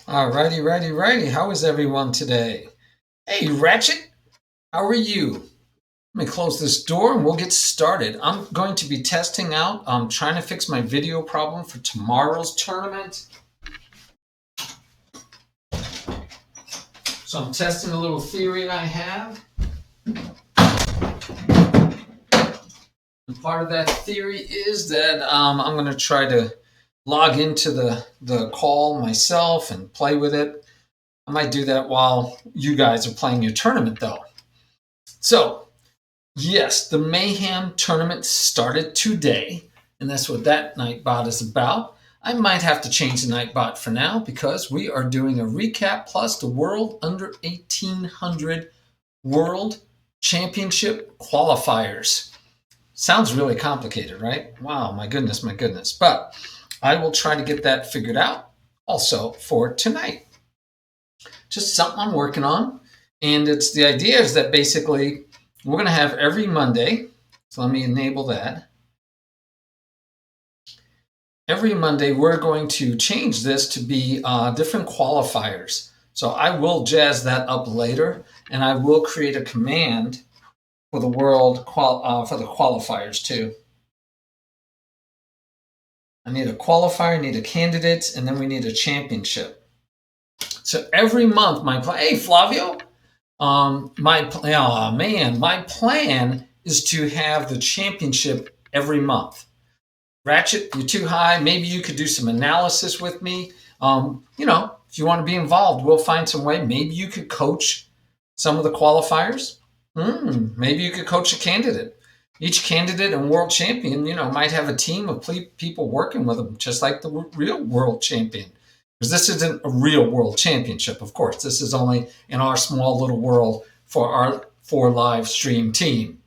Righty. How is everyone today? Hey, Ratchet, how are you? Let me close this door and we'll get started. I'm going to be testing out, trying to fix my video problem for tomorrow's tournament. So I'm testing a little theory I have. And part of that theory is that I'm going to try to log into the call myself and play with it. I might do that while you guys are playing your tournament, though. So, yes, the MayHam tournament started today, and that's what that Nightbot is about. I might have to change the Nightbot for now because we are doing a recap plus the World Under 1800 World Championship qualifiers. Sounds really complicated, right? Wow, my goodness. But I will try to get that figured out also for tonight. Just something I'm working on. And it's the idea is that basically we're going to have every Monday. So let me enable that. Every Monday, we're going to change this to be different qualifiers. So I will jazz that up later, and I will create a command for the world for the qualifiers too. I need a qualifier, need a candidate, and then we need a championship. So every month, hey Flavio, my plan is to have the championship every month. Ratchet, you're too high. Maybe you could do some analysis with me. If you want to be involved, we'll find some way. Maybe you could coach some of the qualifiers. Maybe you could coach a candidate. Each candidate and world champion, might have a team of people working with them, just like the real world champion. Because this isn't a real world championship, of course. This is only in our small little world for our 4 live stream team.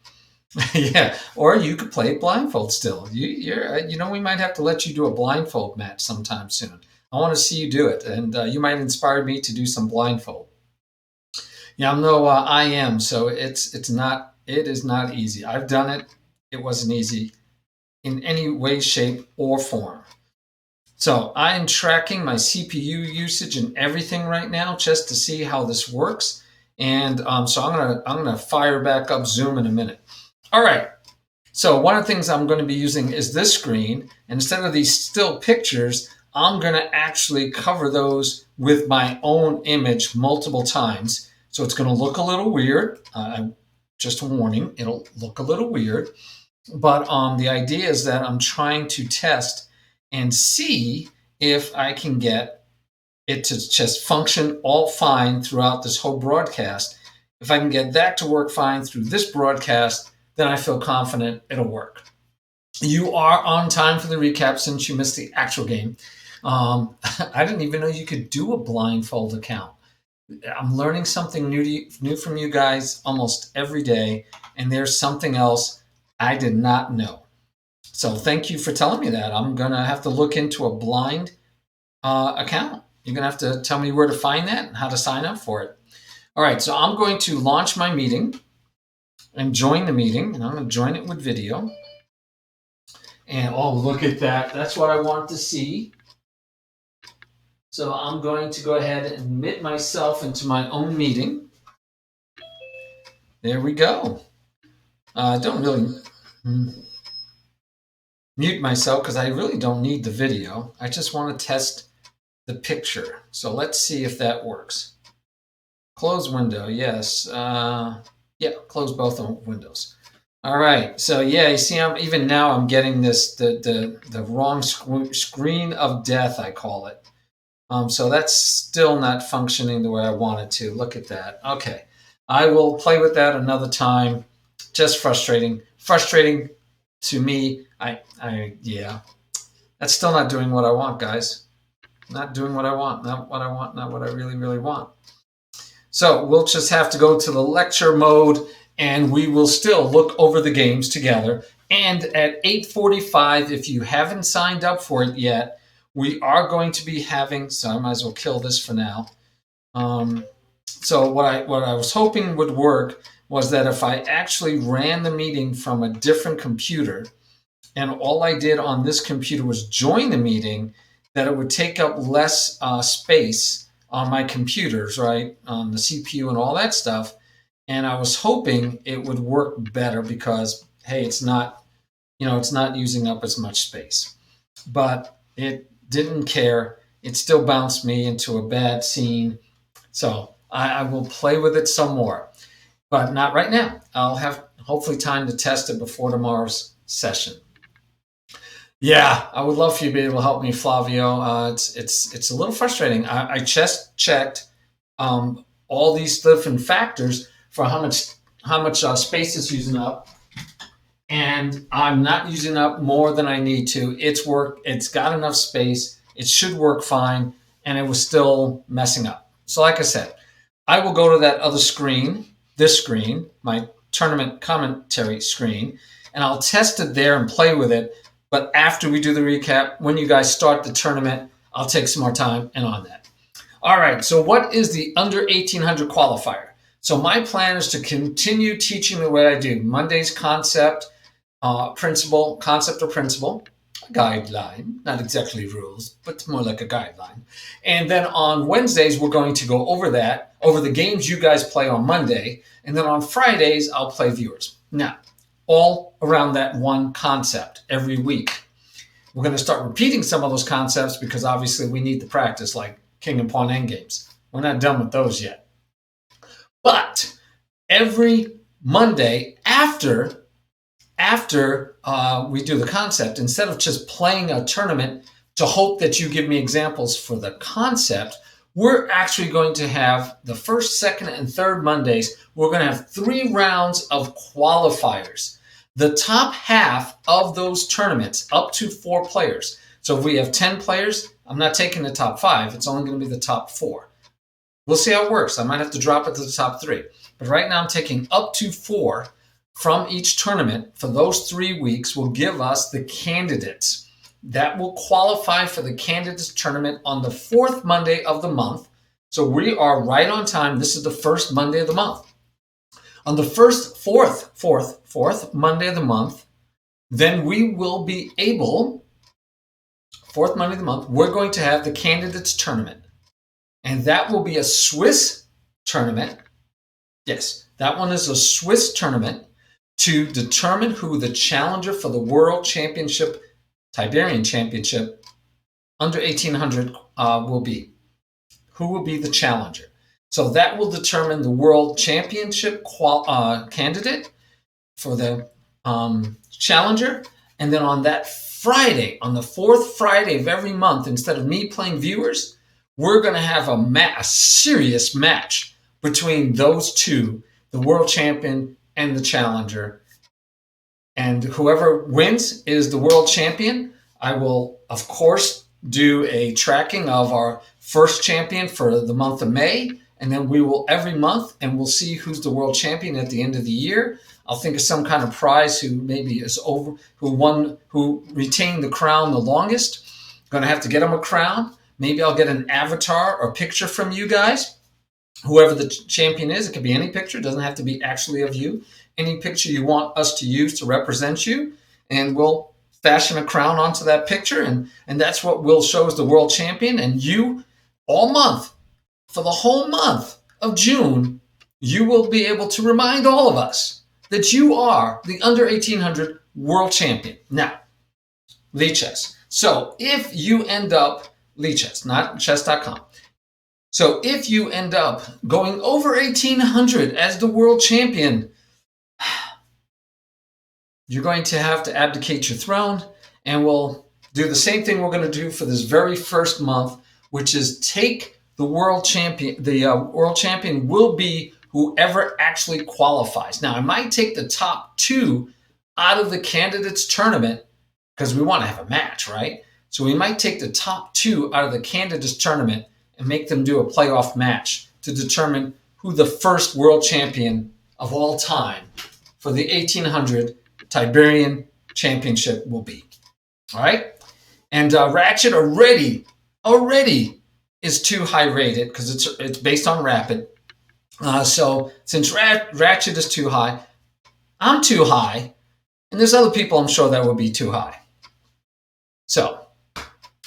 Yeah, or you could play it blindfold still. We might have to let you do a blindfold match sometime soon. I want to see you do it, and you might inspire me to do some blindfold. Yeah, I'm no IM, so it is not easy. I've done it. It wasn't easy in any way, shape, or form. So I am tracking my CPU usage and everything right now just to see how this works. And so I'm gonna fire back up Zoom in a minute. All right. So one of the things I'm going to be using is this screen. And instead of these still pictures, I'm going to actually cover those with my own image multiple times. So it's going to look a little weird. Just a warning, it'll look a little weird. But the idea is that I'm trying to test and see if I can get it to just function all fine throughout this whole broadcast. If I can get that to work fine through this broadcast, then I feel confident it'll work. You are on time for the recap since you missed the actual game. I didn't even know you could do a blindfold account. I'm learning something new from you guys almost every day, and there's something else I did not know. So thank you for telling me that. I'm going to have to look into a blind account. You're going to have to tell me where to find that and how to sign up for it. All right, so I'm going to launch my meeting and join the meeting, and I'm going to join it with video. And oh, look at that. That's what I want to see. So I'm going to go ahead and admit myself into my own meeting. There we go. I don't really mute myself because I really don't need the video. I just want to test the picture. So let's see if that works. Close window, yes. Yeah, close both windows. All right, so yeah, you see, even now I'm getting this the wrong screen of death, I call it. So that's still not functioning the way I want it to. Look at that. Okay, I will play with that another time. Just frustrating to me. Yeah, that's still not doing what I want, guys. Not doing what I want. Not what I really want. So we'll just have to go to the lecture mode, and we will still look over the games together. And at 8:45, if you haven't signed up for it yet, we are going to be having, so I might as well kill this for now. So what I was hoping would work was that if I actually ran the meeting from a different computer, and all I did on this computer was join the meeting, that it would take up less space on my computers, right, on the CPU and all that stuff. And I was hoping it would work better because, hey, it's not, it's not using up as much space. But it didn't care. It still bounced me into a bad scene. So I will play with it some more, but not right now. I'll have hopefully time to test it before tomorrow's session. Yeah, I would love for you to be able to help me, Flavio. It's a little frustrating. I just checked all these different factors for how much space is using up, and I'm not using up more than I need to. It's got enough space. It should work fine, and it was still messing up. So, like I said, I will go to that other screen, this screen, my tournament commentary screen, and I'll test it there and play with it. But after we do the recap, when you guys start the tournament, I'll take some more time and on that. All right, so what is the under 1800 qualifier? So my plan is to continue teaching the way I do. Monday's concept, principle, concept or principle, guideline, not exactly rules, but more like a guideline. And then on Wednesdays, we're going to go over the games you guys play on Monday. And then on Fridays, I'll play viewers. Now, all around that one concept every week. We're going to start repeating some of those concepts because obviously we need the practice, like king and pawn endgames. We're not done with those yet. But every Monday after we do the concept, instead of just playing a tournament to hope that you give me examples for the concept, we're actually going to have the first, second, and third Mondays, we're going to have 3 rounds of qualifiers. The top half of those tournaments, up to 4 players. So if we have 10 players, I'm not taking the top 5. It's only going to be the top 4. We'll see how it works. I might have to drop it to the top 3. But right now I'm taking up to 4 from each tournament for those 3 weeks will give us the candidates that will qualify for the candidates tournament on the 4th Monday of the month. So we are right on time. This is the first Monday of the month. On the fourth Monday of the month, then we will be able, 4th Monday of the month, we're going to have the candidates tournament. And that will be a Swiss tournament. Yes, that one is a Swiss tournament to determine who the challenger for the World Championship, Tiberian Championship, under 1800 will be. Who will be the challenger? So that will determine the World Championship candidate for the challenger. And then on that Friday, on the 4th Friday of every month, instead of me playing viewers, we're going to have a serious match between those two, the world champion and the challenger. And whoever wins is the world champion. I will, of course, do a tracking of our first champion for the month of May. And then we will every month, and we'll see who's the world champion at the end of the year. I'll think of some kind of prize who maybe is over, who retained the crown the longest. Going to have to get them a crown. Maybe I'll get an avatar or picture from you guys. Whoever the champion is, it could be any picture. It doesn't have to be actually of you. Any picture you want us to use to represent you. And we'll fashion a crown onto that picture. And that's what we'll show as the world champion. And you, all month, for the whole month of June, you will be able to remind all of us that you are the under 1800 world champion. Now, Lichess. So if you end up, Lichess, not chess.com. So if you end up going over 1800 as the world champion, you're going to have to abdicate your throne, and we'll do the same thing we're going to do for this very first month, which is take the world champion. The world champion will be whoever actually qualifies. Now, I might take the top 2 out of the candidates tournament because we want to have a match, right? So we might take the top 2 out of the candidates tournament and make them do a playoff match to determine who the first world champion of all time for the 1800 Tiberian Championship will be. All right? And Ratchet already is too high rated because it's based on Rapid. So since Ratchet is too high, I'm too high, and there's other people I'm sure that would be too high. So,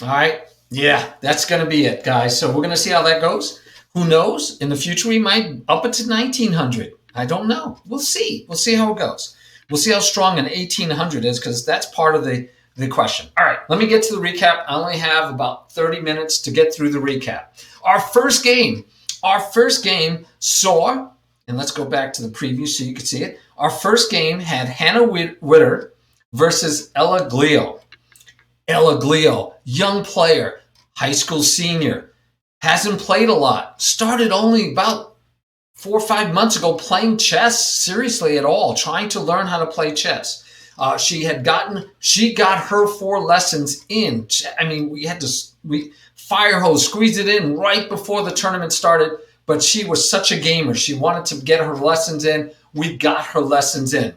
all right, Yeah, that's going to be it, guys. So we're going to see how that goes. Who knows? In the future, we might up it to 1900. I don't know. We'll see. We'll see how it goes. We'll see how strong an 1800 is because that's part of the question. All right, let me get to the recap. I only have about 30 minutes to get through the recap. Our first game saw, and let's go back to the preview so you can see it. Our first game had Hannah Witter versus Ella Glio. Ella Glio, young player, high school senior, hasn't played a lot, started only about 4 or 5 months ago playing chess seriously at all, trying to learn how to play chess. She got her 4 lessons in. I mean, we fire hose, squeeze it in right before the tournament started, but she was such a gamer. She wanted to get her lessons in. We got her lessons in.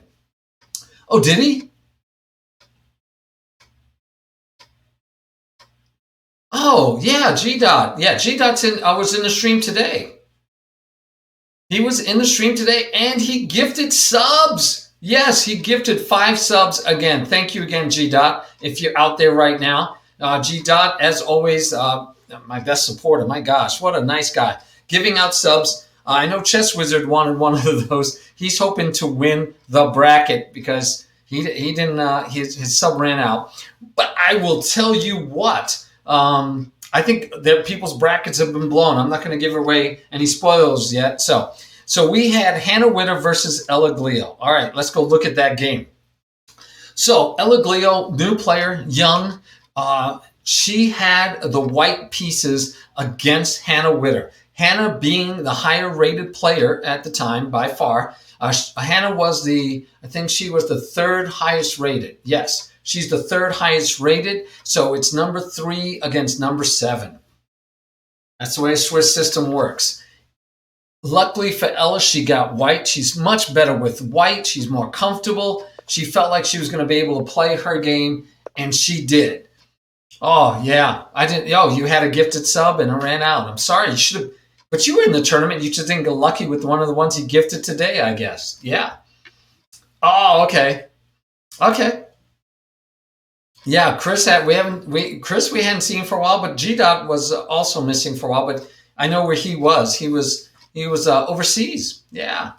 Oh, did he? Oh, yeah, G Dot. Yeah, G Dot's in. I was in the stream today. He was in the stream today and he gifted subs. Yes, he gifted 5 subs again. Thank you again, G Dot. If you're out there right now, G Dot, as always, my best supporter. My gosh, what a nice guy. Giving out subs. I know Chess Wizard wanted one of those. He's hoping to win the bracket because he didn't. His sub ran out. But I will tell you what. I think that people's brackets have been blown. I'm not going to give away any spoilers yet. So we had Hannah Witter versus Ella Glio. All right, let's go look at that game. So Ella Glio, new player, young. She had the white pieces against Hannah Witter. Hannah being the higher rated player at the time by far. Hannah was I think she was the 3rd highest rated. Yes. She's the 3rd highest rated, so it's number 3 against number 7. That's the way a Swiss system works. Luckily for Ella, she got white. She's much better with white. She's more comfortable. She felt like she was going to be able to play her game, and she did. Oh, yeah. I didn't. Oh, you had a gifted sub, and it ran out. I'm sorry. You should have. But you were in the tournament. You just didn't get lucky with one of the ones you gifted today, I guess. Yeah. Oh, okay. Okay. Yeah, Chris we hadn't seen for a while, but G Dot was also missing for a while. But I know where he was. He was overseas. Yeah,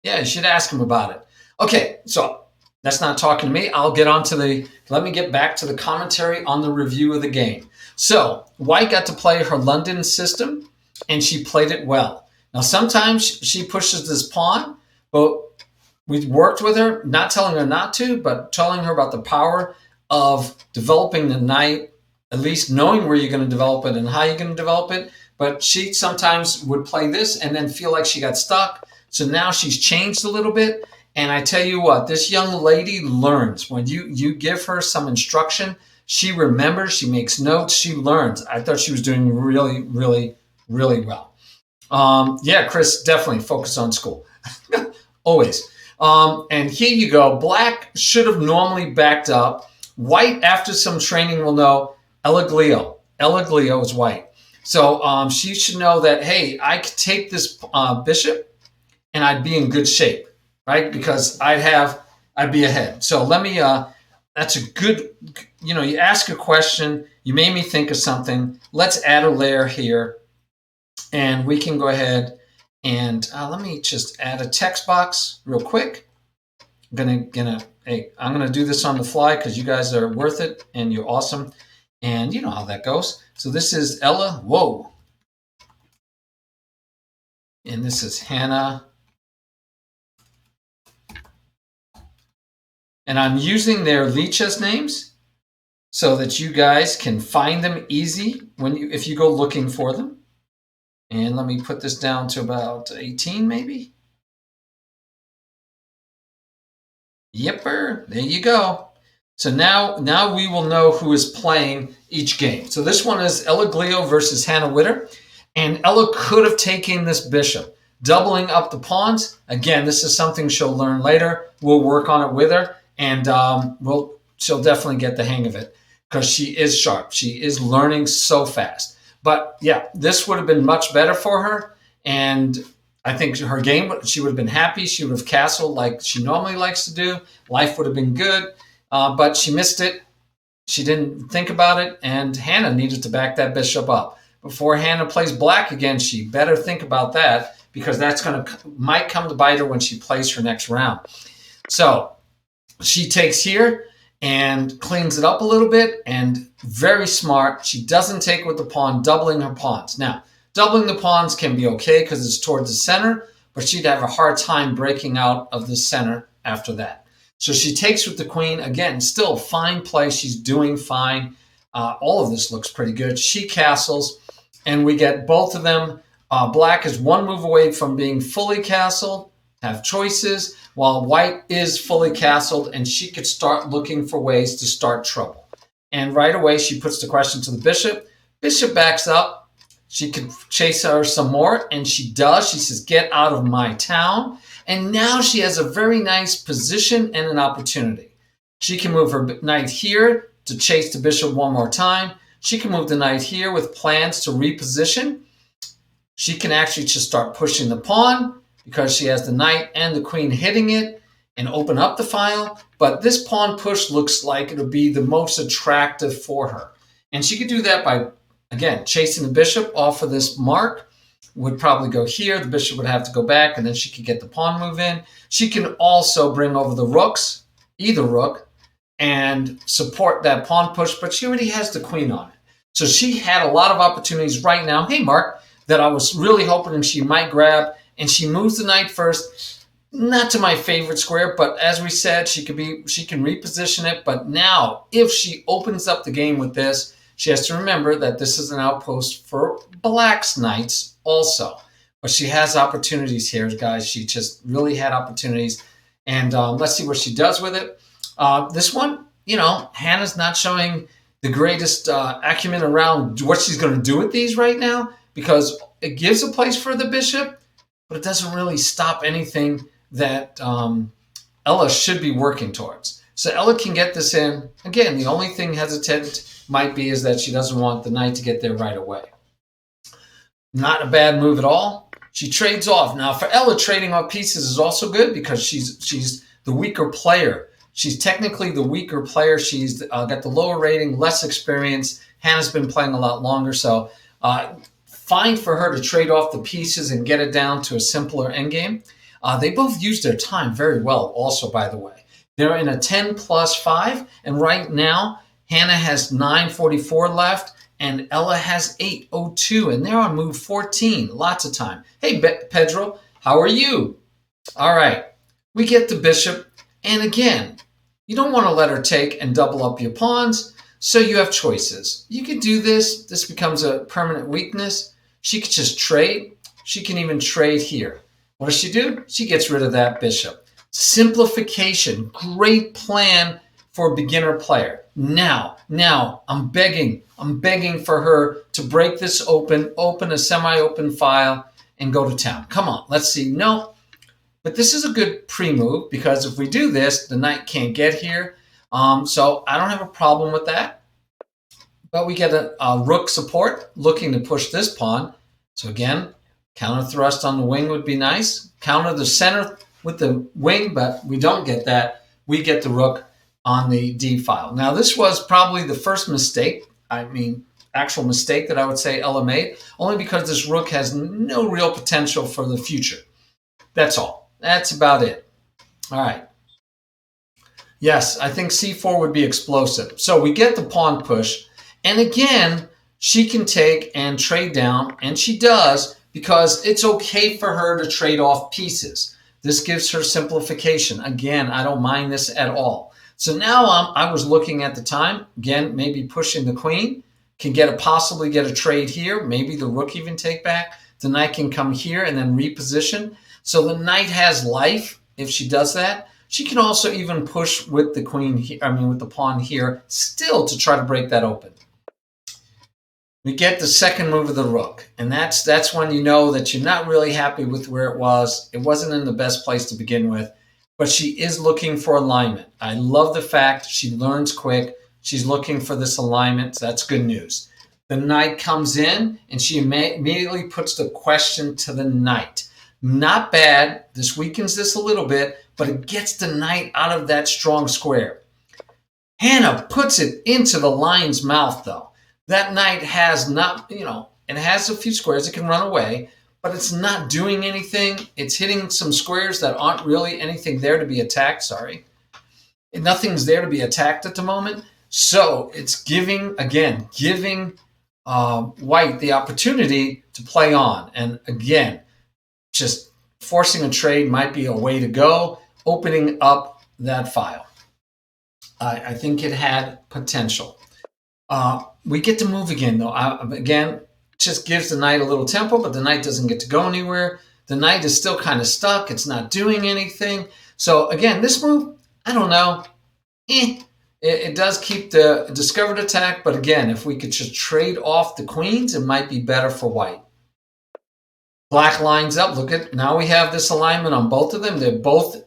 you should ask him about it. Okay, so that's not talking to me. I'll get on to let me get back to the commentary on the review of the game. So White got to play her London system, and she played it well. Now sometimes she pushes this pawn, but we worked with her, not telling her not to, but telling her about the power of developing the knight, at least knowing where you're going to develop it and how you're going to develop it. But she sometimes would play this and then feel like she got stuck. So now she's changed a little bit. And I tell you what, this young lady learns. When you give her some instruction, she remembers, she makes notes, she learns. I thought she was doing really, really, really well. Yeah, Chris, definitely focus on school. Always. And here you go. Black should have normally backed up. White, after some training, will know Ella Glio. Ella Glio is white. So she should know that, hey, I could take this bishop and I'd be in good shape, right? Because I'd be ahead. So let me, that's a good, you ask a question. You made me think of something. Let's add a layer here. And we can go ahead and let me just add a text box real quick. I'm gonna do this on the fly because you guys are worth it and you're awesome, and you know how that goes. So this is Ella, whoa, and this is Hannah, and I'm using their Lichess names so that you guys can find them easy if you go looking for them. And let me put this down to about 18, maybe. Yepper, there you go. So now we will know who is playing each game. So this one is Ella Glio versus Hannah Witter. And Ella could have taken this bishop, doubling up the pawns. Again, this is something she'll learn later. We'll work on it with her, and she'll definitely get the hang of it because she is sharp. She is learning so fast. But yeah, this would have been much better for her. And I think her game, she would have been happy. She would have castled like she normally likes to do. Life would have been good, but she missed it. She didn't think about it, and Hannah needed to back that bishop up. Before Hannah plays black again, she better think about that, because that's might come to bite her when she plays her next round. So she takes here and cleans it up a little bit, and very smart. She doesn't take with the pawn, doubling her pawns. Now, doubling the pawns can be okay because it's towards the center, but she'd have a hard time breaking out of the center after that. So she takes with the queen. Again, still fine play. She's doing fine. All of this looks pretty good. She castles, and we get both of them. Black is one move away from being fully castled, have choices, while white is fully castled, and she could start looking for ways to start trouble. And right away, she puts the question to the bishop. Bishop backs up. She could chase her some more, and she does. She says, get out of my town. And now she has a very nice position and an opportunity. She can move her knight here to chase the bishop one more time. She can move the knight here with plans to reposition. She can actually just start pushing the pawn because she has the knight and the queen hitting it and open up the file. But this pawn push looks like it'll be the most attractive for her. And she could do that by, again, chasing the bishop off of this mark. Would probably go here. The bishop would have to go back, and then she could get the pawn move in. She can also bring over the rooks, either rook, and support that pawn push, but she already has the queen on it. So she had a lot of opportunities right now, hey, Mark, that I was really hoping she might grab, and she moves the knight first. Not to my favorite square, but as we said, she can reposition it. But now, if she opens up the game with this, she has to remember that this is an outpost for black's knights also. But she has opportunities here, guys. She just really had opportunities. And let's see what she does with it. This one, Hannah's not showing the greatest acumen around what she's going to do with these right now, because it gives a place for the bishop, but it doesn't really stop anything that Ella should be working towards. So Ella can get this in. Again, the only thing hesitant might be is that she doesn't want the knight to get there right away. Not a bad move at all. She trades off. Now, for Ella, trading off pieces is also good because she's the weaker player. She's technically the weaker player. She's got the lower rating, less experience. Hannah's been playing a lot longer, so fine for her to trade off the pieces and get it down to a simpler endgame. They both used their time very well also, by the way. They're in a 10+5, and right now, Hannah has 9:44 left, and Ella has 8:02, and they're on move 14. Lots of time. Hey, Pedro, how are you? All right, we get the bishop, and again, you don't want to let her take and double up your pawns, so you have choices. You could do this. This becomes a permanent weakness. She could just trade. She can even trade here. What does she do? She gets rid of that bishop. Simplification, great plan for a beginner player. Now, I'm begging for her to break this open a semi-open file, and go to town. Come on, let's see. No, but this is a good pre-move, because if we do this, the knight can't get here. So I don't have a problem with that. But we get a rook support looking to push this pawn. So again, counter thrust on the wing would be nice. Counter the center with the wing, but we don't get that. We get the rook on the D file. Now, this was probably the first mistake, actual mistake that I would say Ella made, only because this rook has no real potential for the future. That's all. That's about it. All right. Yes, I think C4 would be explosive. So we get the pawn push, and again, she can take and trade down, and she does, because it's okay for her to trade off pieces. This gives her simplification. Again, I don't mind this at all. So now I was looking at the time, again, maybe pushing the queen, can possibly get a trade here, maybe the rook even take back. The knight can come here and then reposition. So the knight has life if she does that. She can also even push with the queen, with the pawn here, still to try to break that open. We get the second move of the rook, and that's when you know that you're not really happy with where it was. It wasn't in the best place to begin with, but she is looking for alignment. I love the fact she learns quick. She's looking for this alignment, so that's good news. The knight comes in, and she immediately puts the question to the knight. Not bad. This weakens this a little bit, but it gets the knight out of that strong square. Hannah puts it into the lion's mouth, though. That knight has not, it has a few squares. It can run away, but it's not doing anything. It's hitting some squares that aren't really anything there to be attacked. Sorry. Nothing's there to be attacked at the moment. So it's giving white the opportunity to play on. And again, just forcing a trade might be a way to go, opening up that file. I think it had potential. We get to move again, though. Again, just gives the knight a little tempo, but the knight doesn't get to go anywhere. The knight is still kind of stuck. It's not doing anything. So again, this move, I don't know. It does keep the discovered attack, but again, if we could just trade off the queens, it might be better for white. Black lines up. Look at, now we have this alignment on both of them. They're both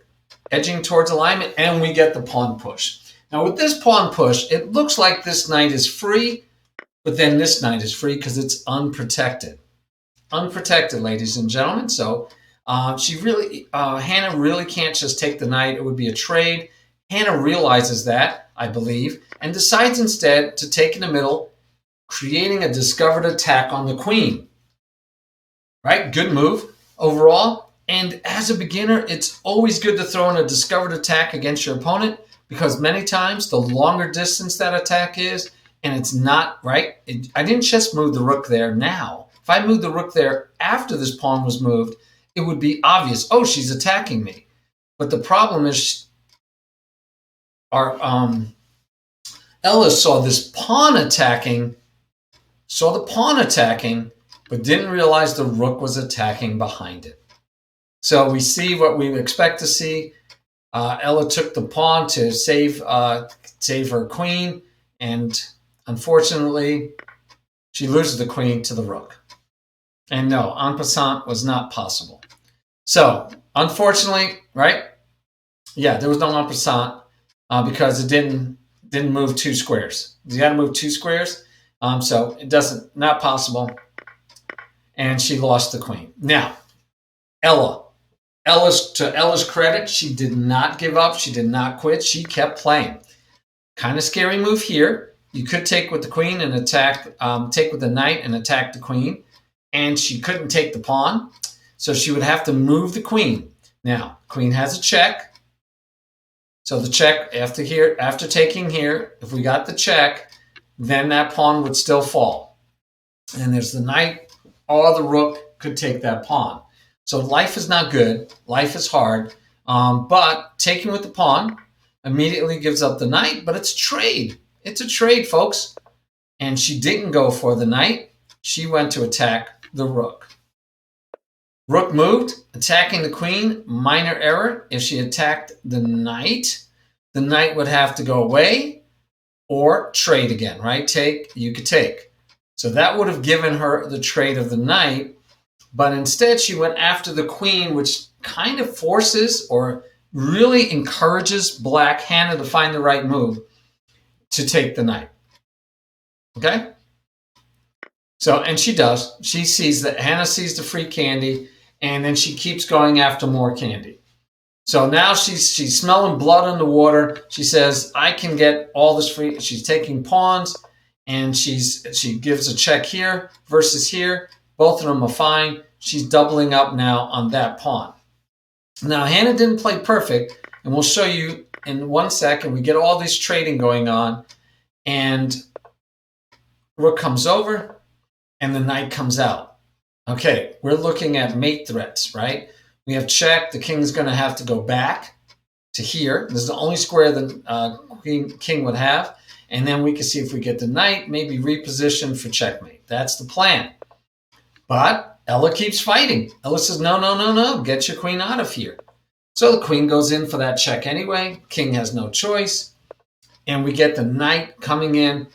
edging towards alignment, and we get the pawn push. Now with this pawn push, it looks like this knight is free, but then this knight is free because it's unprotected. Unprotected, ladies and gentlemen. So Hannah really can't just take the knight. It would be a trade. Hannah realizes that, I believe, and decides instead to take in the middle, creating a discovered attack on the queen. Right? Good move overall. And as a beginner, it's always good to throw in a discovered attack against your opponent, because many times the longer distance that attack is, and it's not, right? I didn't just move the rook there now. If I moved the rook there after this pawn was moved, it would be obvious, oh, she's attacking me. But the problem is Ella saw this pawn attacking, but didn't realize the rook was attacking behind it. So we see what we expect to see. Ella took the pawn to save her queen, and unfortunately, she loses the queen to the rook. And no, en passant was not possible. So, unfortunately, right? Yeah, there was no en passant because it didn't move two squares. You got to move two squares, so it not possible. And she lost the queen. Now, to Ella's credit, she did not give up. She did not quit. She kept playing. Kind of scary move here. You could take with the queen and take with the knight and attack the queen. And she couldn't take the pawn. So she would have to move the queen. Now, queen has a check. So the check after taking here, if we got the check, then that pawn would still fall. And there's the knight or the rook could take that pawn. So life is not good. Life is hard. But taking with the pawn immediately gives up the knight, but it's a trade. It's a trade, folks. And she didn't go for the knight. She went to attack the rook. Rook moved, attacking the queen. Minor error. If she attacked the knight would have to go away or trade again, right? You could take. So that would have given her the trade of the knight. But instead, she went after the queen, which kind of forces or really encourages Black Hannah to find the right move to take the knight. Okay? So, and she does. She sees that Hannah sees the free candy, and then she keeps going after more candy. So now she's smelling blood in the water. She says, I can get all this free. She's taking pawns, and she gives a check here versus here. Both of them are fine. She's doubling up now on that pawn. Now, Hannah didn't play perfect, and we'll show you in 1 second. We get all this trading going on, and rook comes over, and the knight comes out. Okay, we're looking at mate threats, right? We have check. The king's going to have to go back to here. This is the only square the king would have. And then we can see if we get the knight, maybe reposition for checkmate. That's the plan. But Ella keeps fighting. Ella says, no, get your queen out of here. So the queen goes in for that check anyway. King has no choice. And we get the knight coming in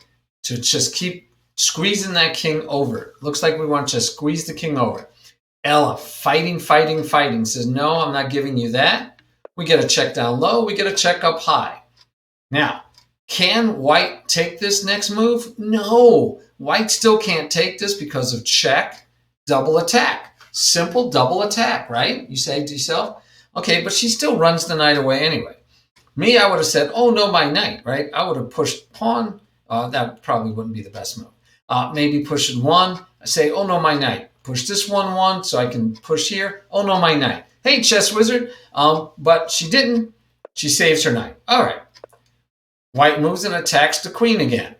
to just keep squeezing that king over. Looks like we want to squeeze the king over. Ella fighting, says, no, I'm not giving you that. We get a check down low. We get a check up high. Now, can white take this next move? No. White still can't take this because of check, double attack. Simple double attack, right? You say to yourself, okay, but she still runs the knight away anyway. Me, I would have said, oh, no, my knight, right? I would have pushed pawn. That probably wouldn't be the best move. Maybe push it 1. I say, oh, no, my knight. Push this 1 so I can push here. Oh, no, my knight. Hey, chess wizard. But she didn't. She saves her knight. All right. White moves and attacks the queen again.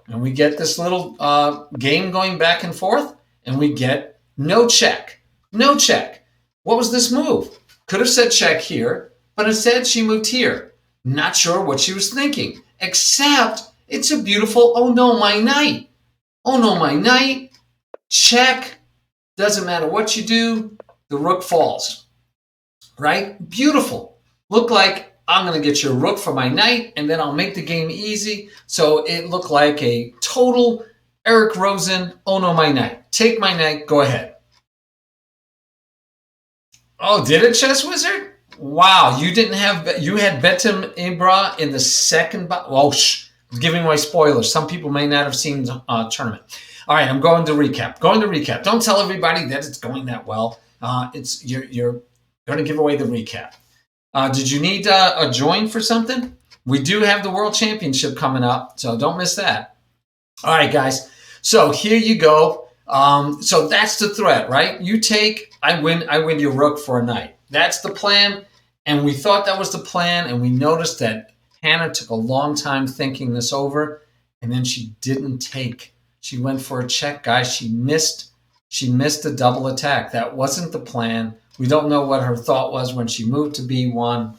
And we get this little game going back and forth. And we get no check. No check. What was this move? Could have said check here, but instead she moved here. Not sure what she was thinking, except it's a beautiful, oh no, my knight. Oh no, my knight. Check. Doesn't matter what you do, the rook falls. Right? Beautiful. Look like I'm going to get your rook for my knight, and then I'll make the game easy. So it looked like a total Eric Rosen, oh no, my knight. Take my knight, go ahead. Oh, did it, chess wizard? Wow, you had Betim Ibra in the second. Giving away spoilers. Some people may not have seen the tournament. All right, I'm going to recap. Don't tell everybody that it's going that well. You're going to give away the recap. Did you need a join for something? We do have the World Championship coming up, so don't miss that. All right, guys. So here you go. So that's the threat, right? You take, I win your rook for a knight. That's the plan, and we thought that was the plan, and we noticed that Hannah took a long time thinking this over, and then she didn't take. She went for a check, guys. She missed a double attack. That wasn't the plan. We don't know what her thought was when she moved to B1,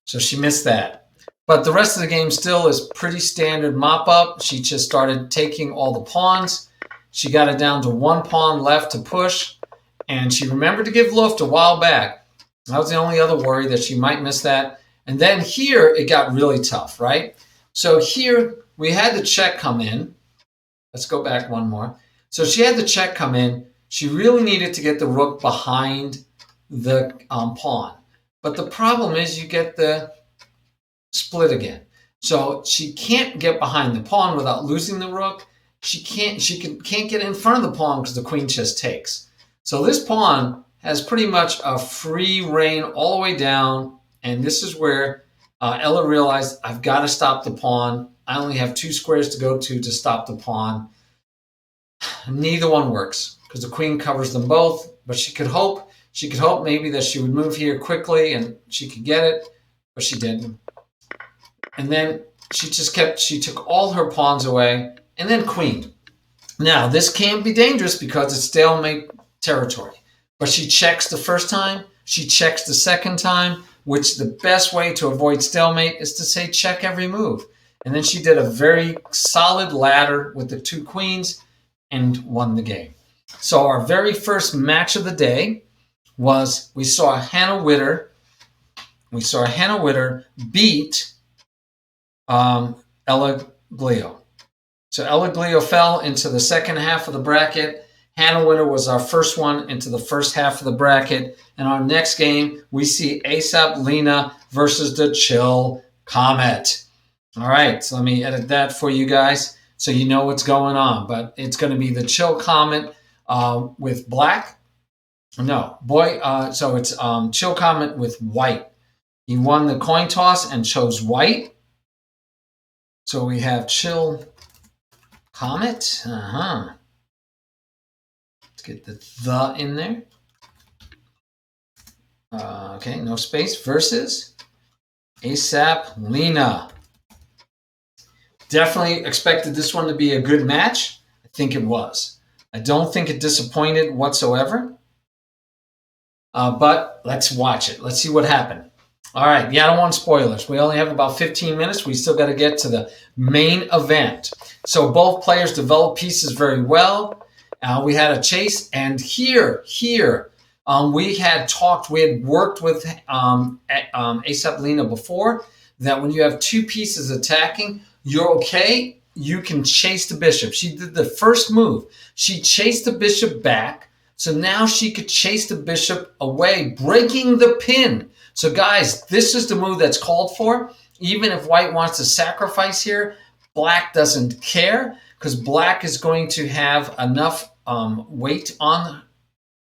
so she missed that. But the rest of the game still is pretty standard mop-up. She just started taking all the pawns. She got it down to 1 pawn left to push, and she remembered to give Luft a while back. That was the only other worry, that she might miss that. And then here, it got really tough, right? So here, we had the check come in. Let's go back one more. So she had the check come in. She really needed to get the rook behind the pawn. But the problem is you get the split again. So she can't get behind the pawn without losing the rook. She can't get in front of the pawn because the queen just takes. So this pawn has pretty much a free reign all the way down, and this is where Ella realized, I've got to stop the pawn. I only have 2 squares to go to stop the pawn. Neither one works because the queen covers them both, but she could hope maybe that she would move here quickly and she could get it, but she didn't. And then she took all her pawns away, and then queen. Now, this can be dangerous because it's stalemate territory. But she checks the first time, she checks the second time, which the best way to avoid stalemate is to say check every move. And then she did a very solid ladder with the 2 queens and won the game. So our very first match of the day was we saw Hannah Witter beat Ella Glio. So Ella Glio fell into the second half of the bracket. Hannah Witter was our first one into the first half of the bracket. And our next game, we see ASAP Lena versus the Chill Comet. All right, so let me edit that for you guys so you know what's going on. But it's going to be the Chill Comet with black. No, so it's Chill Comet with white. He won the coin toss and chose white. So we have Chill Comet. Let's get the in there. Okay, no space. Versus ASAP Lena. Definitely expected this one to be a good match. I think it was. I don't think it disappointed whatsoever. But let's watch it. Let's see what happened. All right. Yeah, I don't want spoilers. We only have about 15 minutes. We still got to get to the main event. So both players developed pieces very well. We had a chase. And here, we had worked with ASAP Lena before, that when you have 2 pieces attacking, you're okay. You can chase the bishop. She did the first move. She chased the bishop back. So now she could chase the bishop away, breaking the pin. So guys, this is the move that's called for. Even if white wants to sacrifice here, black doesn't care because black is going to have enough weight on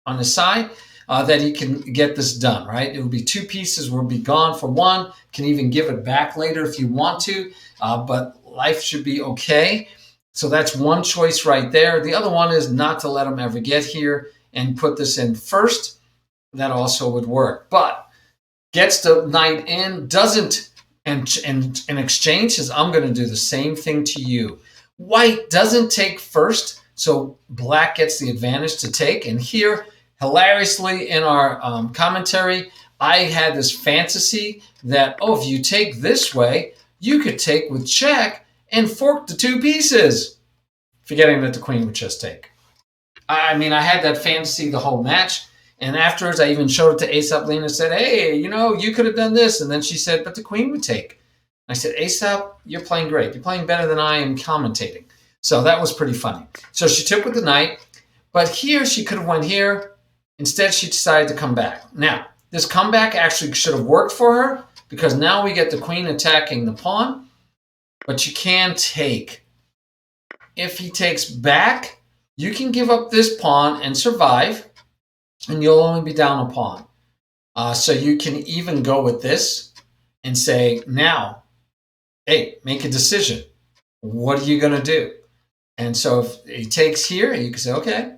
the side. that he can get this done, right? It will be 2 pieces, will be gone for 1, can even give it back later if you want to, but life should be okay. So that's one choice right there. The other one is not to let him ever get here and put this in first. That also would work. But gets the knight in, doesn't, and in exchange says, I'm going to do the same thing to you. White doesn't take first, so black gets the advantage to take. And here, hilariously, in our commentary, I had this fantasy that, oh, if you take this way, you could take with check and fork the 2 pieces, forgetting that the queen would just take. I mean, I had that fantasy the whole match. And afterwards, I even showed it to Aesop Lena and said, hey, you know, you could have done this. And then she said, but the queen would take. I said, Aesop, you're playing great. You're playing better than I am commentating. So that was pretty funny. So she took with the knight. But here, she could have went here. Instead, she decided to come back. Now, this comeback actually should have worked for her because now we get the queen attacking the pawn. But you can take. If he takes back, you can give up this pawn and survive. And you'll only be down a pawn. So you can even go with this and say, now, hey, make a decision. What are you going to do? And so if he takes here, you can say, okay,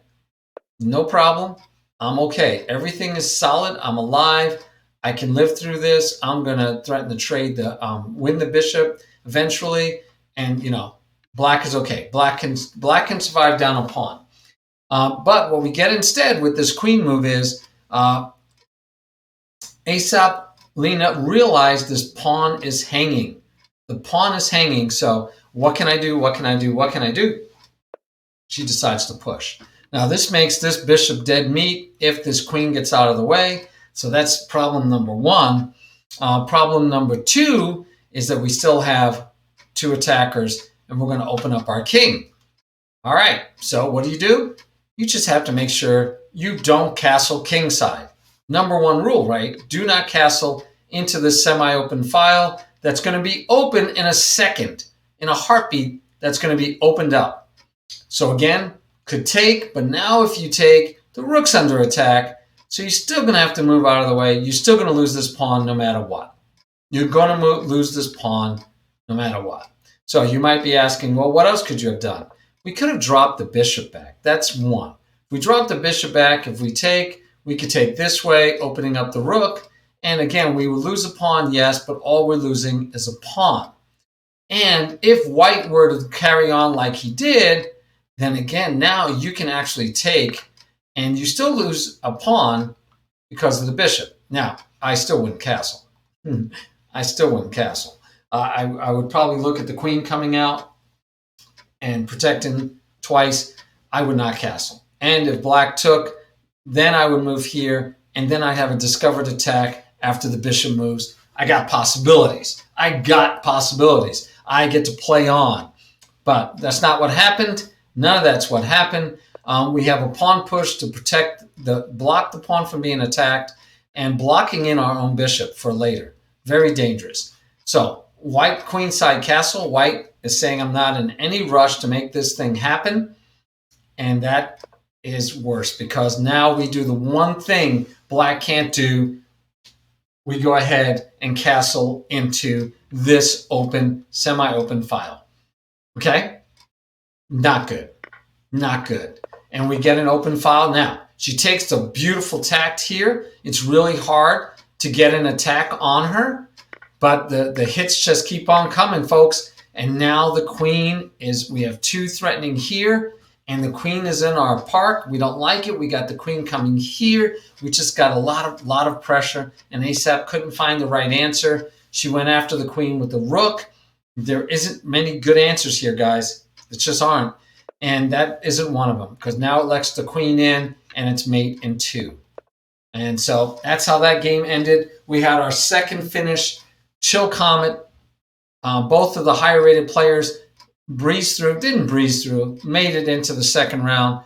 no problem. I'm okay. Everything is solid. I'm alive. I can live through this. I'm going to threaten to trade the win the bishop eventually. And, you know, black is okay. Black can survive down a pawn. But what we get instead with this queen move is Aesop Lena realized this pawn is hanging. The pawn is hanging. So what can I do? What can I do? What can I do? She decides to push. Now this makes this bishop dead meat if this queen gets out of the way. So that's problem number 1. Problem number 2 is that we still have 2 attackers and we're going to open up our king. All right. So what do? You just have to make sure you don't castle kingside. Number 1 rule, right? Do not castle into this semi-open file that's going to be open in a second. In a heartbeat, that's going to be opened up. So again, could take, but now if you take, the rook's under attack, so you're still going to have to move out of the way. You're still going to lose this pawn no matter what. You're going to lose this pawn no matter what. So you might be asking, well, what else could you have done? We could have dropped the bishop back. That's 1. If we drop the bishop back, if we take, we could take this way, opening up the rook. And again, we would lose a pawn, yes, but all we're losing is a pawn. And if white were to carry on like he did, then again, now you can actually take, and you still lose a pawn because of the bishop. Now, I still wouldn't castle. I still wouldn't castle. I would probably look at the queen coming out and protecting twice. I would not castle. And if black took, then I would move here, and then I'd have a discovered attack after the bishop moves. I got possibilities. I get to play on. But that's not what happened. None of that's what happened. We have a pawn push to block the pawn from being attacked and blocking in our own bishop for later. Very dangerous. So white queenside castle. White is saying I'm not in any rush to make this thing happen. And that is worse because now we do the one thing black can't do. We go ahead and castle into this open, semi-open file. Okay? Not good. Not good. And we get an open file. Now, she takes the beautiful tact here. It's really hard to get an attack on her, but the hits just keep on coming, folks. And now the queen we have 2 threatening here, and the queen is in our park. We don't like it. We got the queen coming here. We just got a lot of pressure, and Aesop couldn't find the right answer. She went after the queen with the rook. There isn't many good answers here, guys. It just aren't. And that isn't one of them because now it lets the queen in and it's mate in 2. And so that's how that game ended. We had our second finish, Chill Comet. Both of the higher rated players didn't breeze through, made it into the second round,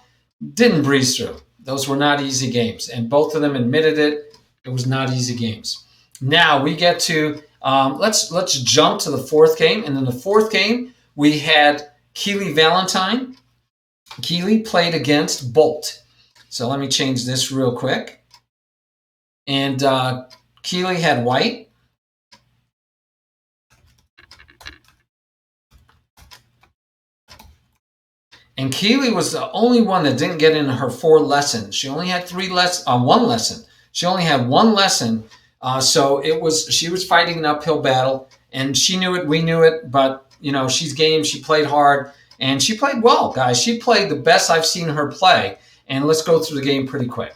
didn't breeze through. Those were not easy games. And both of them admitted it. It was not easy games. Now we get to, let's jump to the 4th game. And in the 4th game, we had Keely Valentine. Keely played against Bolt. So let me change this real quick. And Keeley had white. And Keeley was the only one that didn't get in her 4 lessons. She only had 1 lesson. She only had 1 lesson. So she was fighting an uphill battle, and she knew it, we knew it, but she's game, she played hard, and she played well, guys. She played the best I've seen her play. And let's go through the game pretty quick.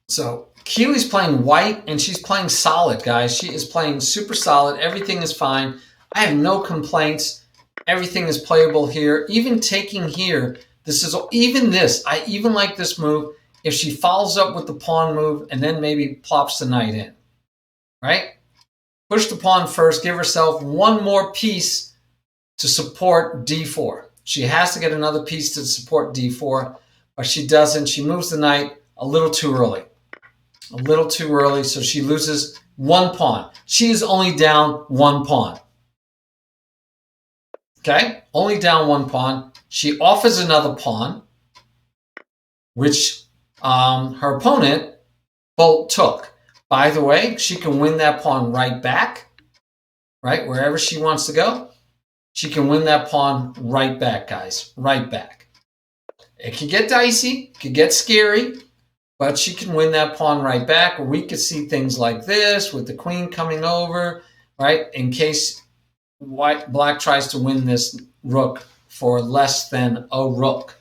So Keeley's playing white, and she's playing solid, guys. She is playing super solid. Everything is fine. I have no complaints. Everything is playable here. Even taking here, I even like this move if she follows up with the pawn move and then maybe plops the knight in, right? Push the pawn first, give herself 1 more piece to support d4. She has to get another piece to support d4, but she doesn't. She moves the knight a little too early. A little too early, so she loses 1 pawn. She is only down 1 pawn. Okay, only down 1 pawn. She offers another pawn, which her opponent bolt took. By the way, she can win that pawn right back, right? Wherever she wants to go, she can win that pawn right back, guys, right back. It could get dicey, it could get scary, but she can win that pawn right back. Or we could see things like this with the queen coming over, right? In case black tries to win this rook for less than a rook.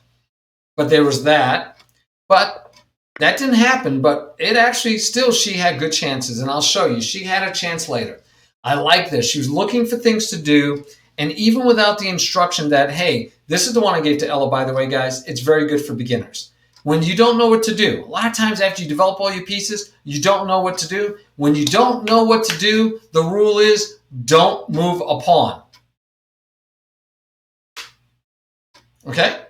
But there was that. But that didn't happen. But it actually still, she had good chances. And I'll show you. She had a chance later. I like this. She was looking for things to do. And even without the instruction that, hey, this is the one I gave to Ella, by the way, guys. It's very good for beginners. When you don't know what to do, a lot of times after you develop all your pieces, you don't know what to do. When you don't know what to do, the rule is don't move a pawn. Okay?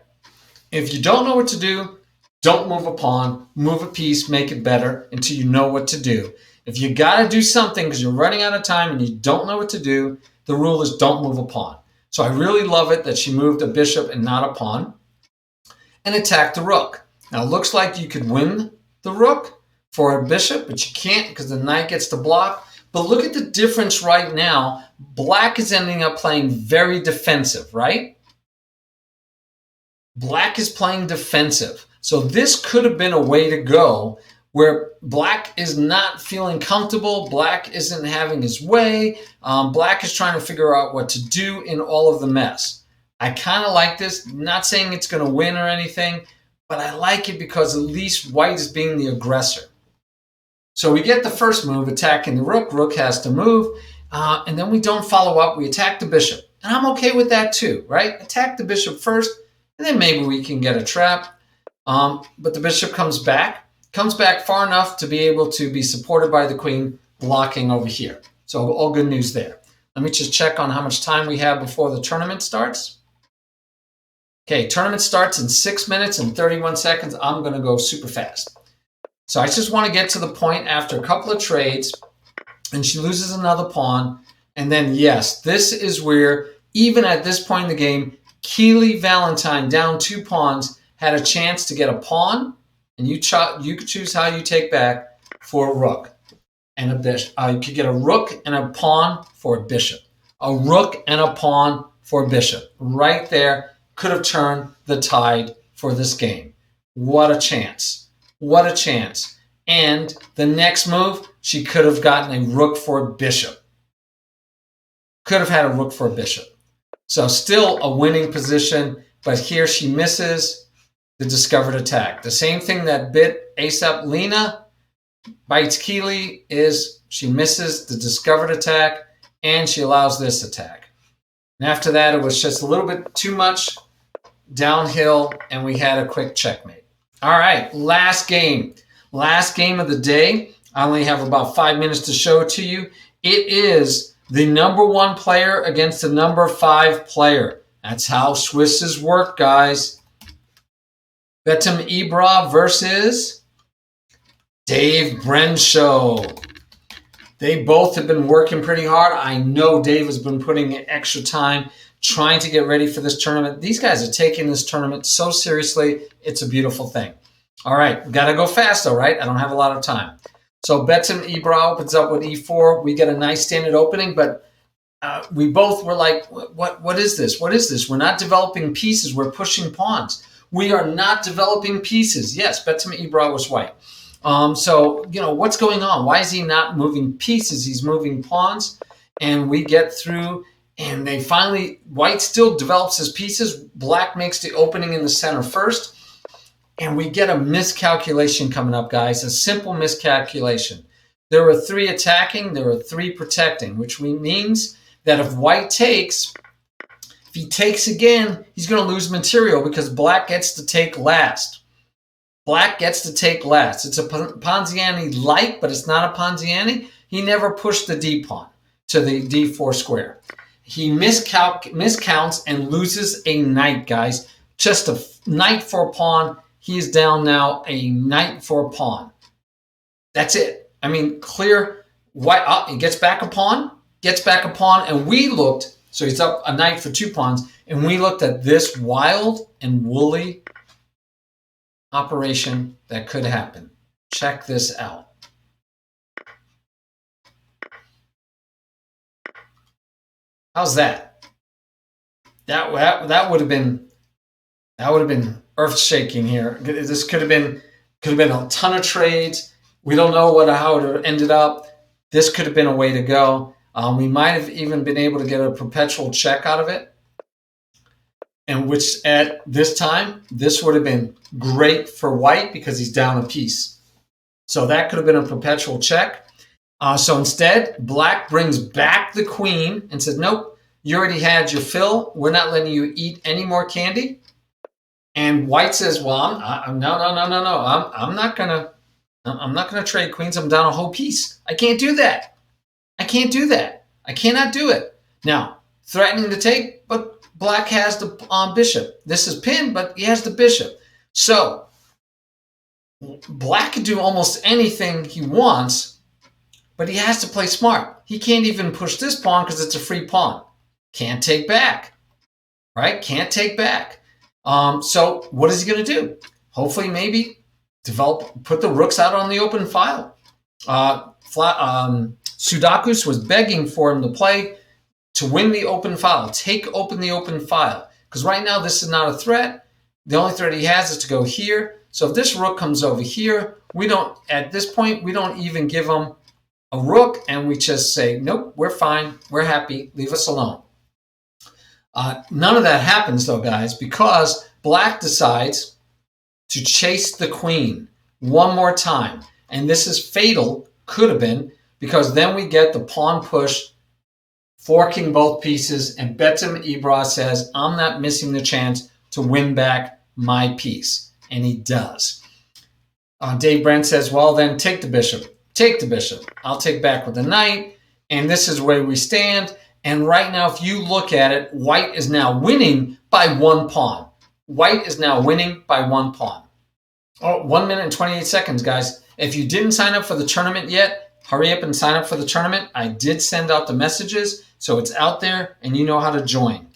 If you don't know what to do, don't move a pawn. Move a piece, make it better until you know what to do. If you got to do something because you're running out of time and you don't know what to do, the rule is don't move a pawn. So I really love it that she moved a bishop and not a pawn and attacked the rook. Now, it looks like you could win the rook for a bishop, but you can't because the knight gets to block. But look at the difference right now. Black is ending up playing very defensive, right? Black is playing defensive. So this could have been a way to go where black is not feeling comfortable. Black isn't having his way. Black is trying to figure out what to do in all of the mess. I kind of like this. Not saying it's going to win or anything, but I like it because at least white is being the aggressor. So we get the first move, attacking the rook. Rook has to move. And then we don't follow up. We attack the bishop. And I'm okay with that too, right? Attack the bishop first, and then maybe we can get a trap. But the bishop comes back far enough to be able to be supported by the queen blocking over here. So all good news there. Let me just check on how much time we have before the tournament starts. Okay, tournament starts in 6 minutes and 31 seconds. I'm going to go super fast. So I just want to get to the point after a couple of trades, and she loses another pawn. And then, yes, this is where, even at this point in the game, Keeley Valentine, down 2 pawns, had a chance to get a pawn, and you could choose how you take back for a rook and a bishop. You could get a rook and a pawn for a bishop. A rook and a pawn for a bishop. Right there could have turned the tide for this game. What a chance. What a chance. And the next move, she could have gotten a rook for a bishop. Could have had a rook for a bishop. So still a winning position, but here she misses the discovered attack. The same thing that bit ASAP Lena bites Keeley is she misses the discovered attack and she allows this attack. And after that, it was just a little bit too much downhill and we had a quick checkmate. All right, last game. Last game of the day. I only have about 5 minutes to show it to you. It is the number 1 player against the number 5 player. That's how Swisses work, guys. Betim Ibra versus Dave Brenshaw. They both have been working pretty hard. I know Dave has been putting in extra time trying to get ready for this tournament. These guys are taking this tournament so seriously. It's a beautiful thing. All right, we got to go fast though, right? I don't have a lot of time. So Betim Ibra opens up with e4. We get a nice standard opening, but we both were like, what is this? What is this? We're not developing pieces. We're pushing pawns. We are not developing pieces. Yes, Betim Ibra was white. So, what's going on? Why is he not moving pieces? He's moving pawns. And we get through, and they finally, white still develops his pieces. Black makes the opening in the center first. And we get a miscalculation coming up, guys, a simple miscalculation. There were 3 attacking, there were 3 protecting, which means that if white takes, if he takes again, he's going to lose material because black gets to take last. Black gets to take last. It's a Ponziani-like, but it's not a Ponziani. He never pushed the D-pawn to the D4 square. He miscounts and loses a knight, guys. Just a knight for a pawn. He is down now a knight for a pawn. That's it. I mean, clear. White. He gets back a pawn, and we looked. So he's up a knight for 2 pawns, and we looked at this wild and woolly operation that could happen. Check this out. How's that? That would have been earth shaking here. This could have been a ton of trades. We don't know how it ended up. This could have been a way to go. We might have even been able to get a perpetual check out of it. And which at this time, this would have been great for white because he's down a piece. So that could have been a perpetual check. So instead, black brings back the queen and says, nope, you already had your fill. We're not letting you eat any more candy. And white says, well, no. I'm not gonna trade queens. I'm down a whole piece. I can't do that. I cannot do it. Now, threatening to take, but black has the bishop. This is pinned, but he has the bishop. So black can do almost anything he wants, but he has to play smart. He can't even push this pawn because it's a free pawn. Can't take back, right? Can't take back. So what is he going to do? Hopefully, maybe put the rooks out on the open file. Sudakus was begging for him to play to win the open file. Take open the open file. Because right now, this is not a threat. The only threat he has is to go here. So if this rook comes over here, at this point, we don't even give him a rook. And we just say, nope, we're fine. We're happy. Leave us alone. None of that happens, though, guys, because black decides to chase the queen one more time. And this is fatal, could have been, because then we get the pawn push, forking both pieces, and Betim Ibra says, I'm not missing the chance to win back my piece. And he does. Dave Brent says, well, then take the bishop. Take the bishop. I'll take back with the knight. And this is where we stand. And right now, if you look at it, white is now winning by 1 pawn. White is now winning by 1 pawn. 1 minute and 28 seconds, guys. If you didn't sign up for the tournament yet, hurry up and sign up for the tournament. I did send out the messages, so it's out there, and you know how to join.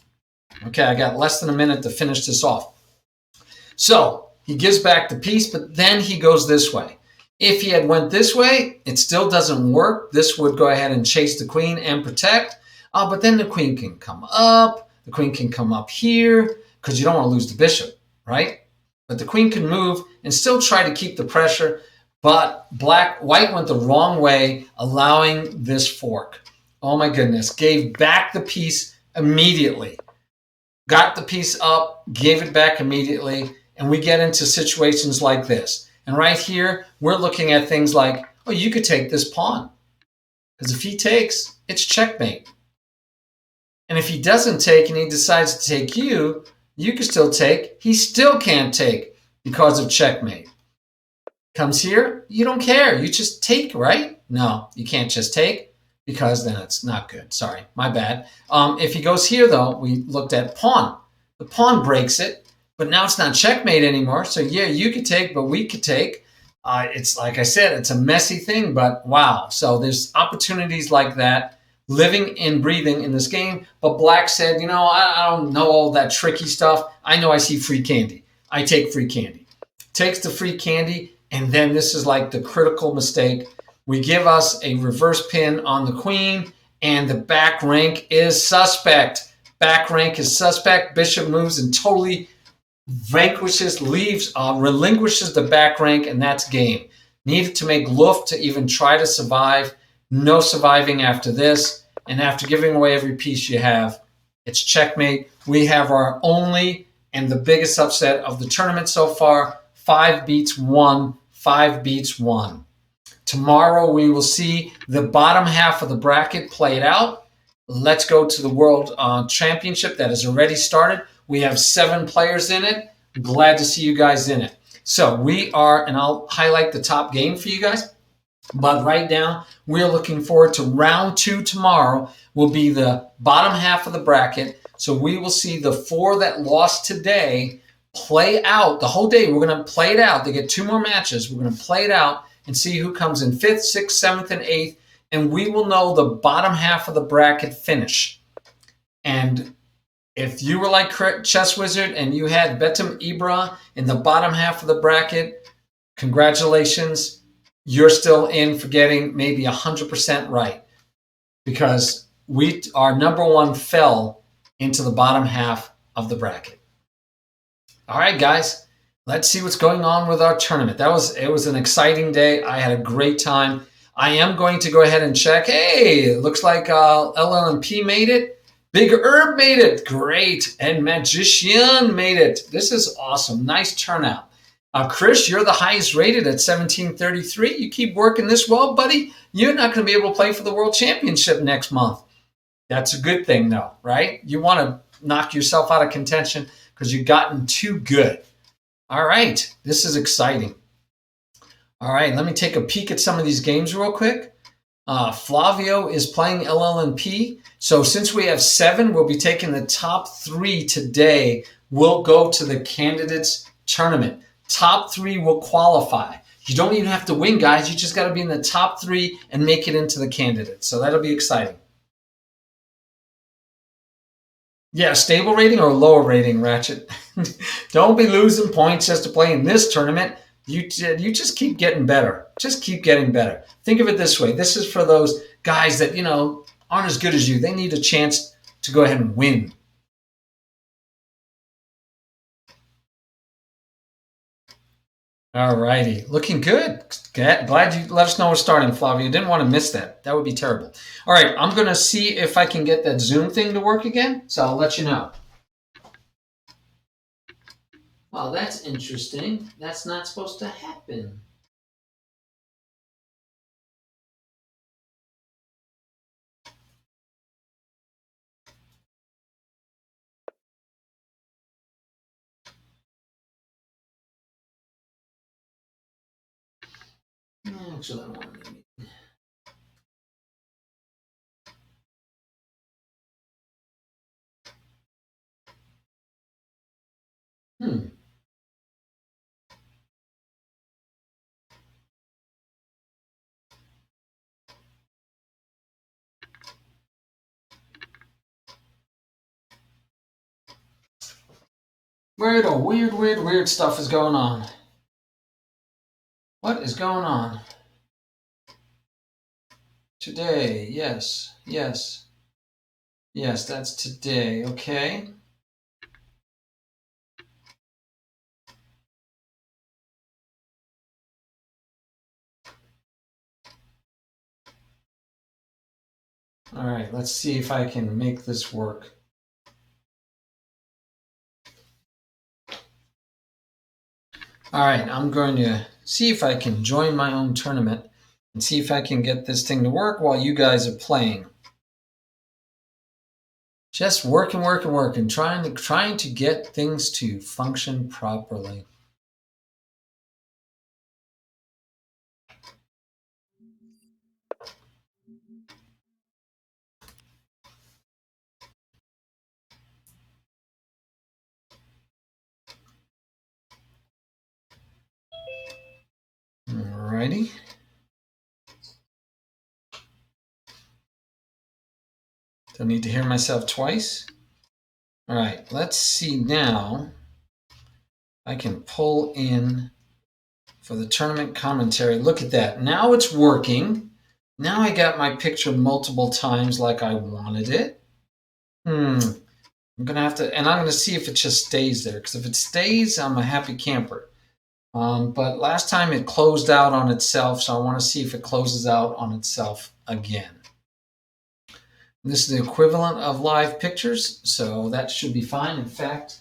Okay, I got less than a minute to finish this off. So he gives back the piece, but then he goes this way. If he had went this way, it still doesn't work. This would go ahead and chase the queen and protect. But then the queen can come up. The queen can come up here because you don't want to lose the bishop, right? But the queen can move and still try to keep the pressure. But white went the wrong way, allowing this fork. Oh my goodness. Gave back the piece immediately. Got the piece up, gave it back immediately. And we get into situations like this. And right here, we're looking at things like, oh, you could take this pawn. Because if he takes, it's checkmate. And if he doesn't take and he decides to take you, you can still take. He still can't take because of checkmate. Comes here, you don't care. You just take, right? No, you can't just take because then it's not good. Sorry, my bad. If he goes here, though, we looked at pawn. The pawn breaks it, but now it's not checkmate anymore. So, yeah, you could take, but we could take. It's like I said, it's a messy thing, but wow. So there's opportunities like that. Living and breathing in this game. But black said, I don't know all that tricky stuff. I know I see free candy. I take free candy. takes the free candy, and then this is like the critical mistake. We give us a reverse pin on the queen, and the back rank is suspect. Back rank is suspect. Bishop moves and totally relinquishes the back rank, and that's game. Needed to make luft to even try to survive. No surviving after this. And after giving away every piece you have, it's checkmate. We have our only and the biggest upset of the tournament so far. 5 beats 1. 5 beats 1. Tomorrow we will see the bottom half of the bracket played out. Let's go to the World Championship that has already started. We have 7 players in it. Glad to see you guys in it. So we are, and I'll highlight the top game for you guys. But right now, we're looking forward to round 2 tomorrow. Will be the bottom half of the bracket. So we will see the 4 that lost today play out the whole day. We're going to play it out. They get 2 more matches. We're going to play it out and see who comes in 5th, 6th, 7th, and 8th. And we will know the bottom half of the bracket finish. And if you were like Chess Wizard and you had Betim Ibra in the bottom half of the bracket, congratulations. You're still in for getting maybe 100% right, because our number 1 fell into the bottom half of the bracket. All right, guys, let's see what's going on with our tournament. It was an exciting day. I had a great time. I am going to go ahead and check. Hey, it looks like LLMP made it. Big Herb made it. Great. And Magician made it. This is awesome. Nice turnout. Chris, you're the highest rated at 1733. You keep working this well, buddy, you're not going to be able to play for the World Championship next month. That's a good thing, though, right? You want to knock yourself out of contention because you've gotten too good. All right. This is exciting. All right. Let me take a peek at some of these games real quick. Flavio is playing LLNP. So since we have 7, we'll be taking the top 3 today. We'll go to the candidates tournament. Top 3 will qualify. You don't even have to win, guys. You just got to be in the top 3 and make it into the candidates. So that'll be exciting. Yeah, stable rating or lower rating, Ratchet. Don't be losing points just to play in this tournament. You just keep getting better. Just keep getting better. Think of it this way. This is for those guys that, aren't as good as you. They need a chance to go ahead and win. All righty. Looking good. Glad you let us know we're starting, Flavio. Didn't want to miss that. That would be terrible. All right. I'm going to see if I can get that Zoom thing to work again. So I'll let you know. Well, that's interesting. That's not supposed to happen. Actually, I want to. Weird stuff is going on. What is going on? Today, yes. Yes, that's today, okay. All right, let's see if I can make this work. All right, I'm going to see if I can join my own tournament and see if I can get this thing to work while you guys are playing. Just working, trying to get things to function properly. Alrighty. Don't need to hear myself twice. All right, let's see now. I can pull in for the tournament commentary. Look at that. Now it's working. Now I got my picture multiple times like I wanted it. I'm going to have to, and I'm going to see if it just stays there. Because if it stays, I'm a happy camper. But last time it closed out on itself, so I want to see if it closes out on itself again. And this is the equivalent of live pictures, so that should be fine. In fact,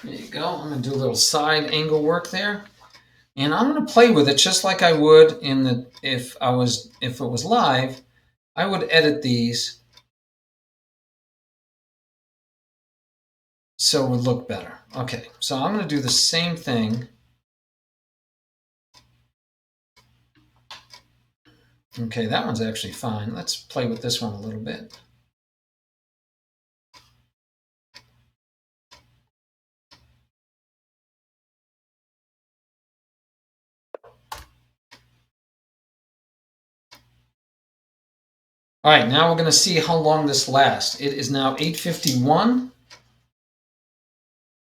there you go. I'm going to do a little side angle work there. And I'm going to play with it just like I would if it was live. I would edit these so it would look better. Okay, so I'm going to do the same thing. Okay, that one's actually fine. Let's play with this one a little bit. All right, now we're going to see how long this lasts. It is now 8:51.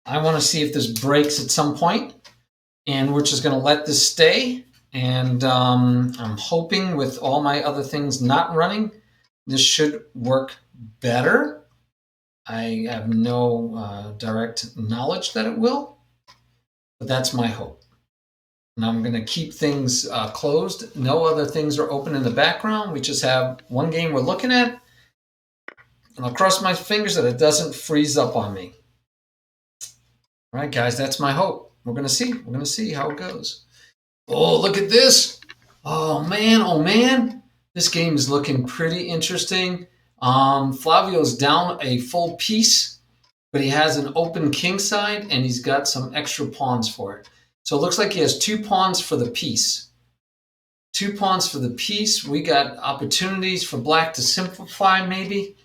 I want to see if this breaks at some point, and we're just going to let this stay. And I'm hoping with all my other things not running, this should work better. I have no direct knowledge that it will, but that's my hope. And I'm going to keep things closed. No other things are open in the background. We just have one game we're looking at. And I'll cross my fingers that it doesn't freeze up on me. All right, guys, that's my hope. We're going to see. We're going to see how it goes. Oh, look at this. Oh, man. Oh, man. This game is looking pretty interesting. Flavio's down a full piece, but he has an open king side, and he's got some extra pawns for it. So it looks like he has 2 pawns for the piece. 2 pawns for the piece. We got opportunities for black to simplify, maybe.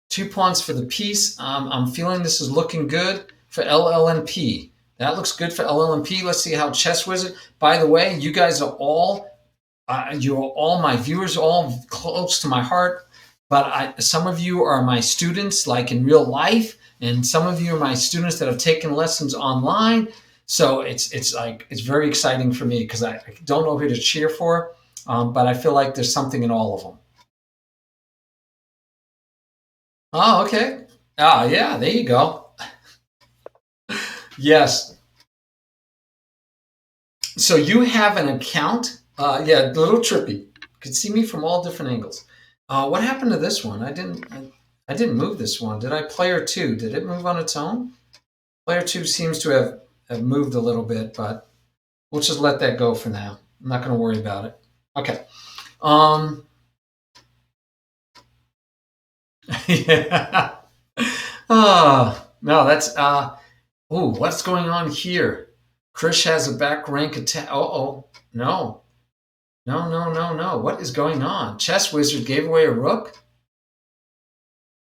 2 pawns for the piece. I'm feeling this is looking good for LLNP. That looks good for LLNP. Let's see how Chess Wizard. By the way, you guys are all, you're all my viewers, all close to my heart. But some of you are my students, like in real life, and some of you are my students that have taken lessons online. So it's very exciting for me because I don't know who to cheer for, but I feel like there's something in all of them. Oh, okay. Ah, yeah, there you go. Yes. So you have an account. Yeah, a little trippy. You can see me from all different angles. What happened to this one? I didn't move this one. Did I? Player 2, did it move on its own? Player 2 seems to have moved a little bit, but we'll just let that go for now. I'm not going to worry about it. Okay. Yeah. No, that's what's going on here? Krish has a back rank attack. No. No. What is going on? Chess Wizard gave away a rook?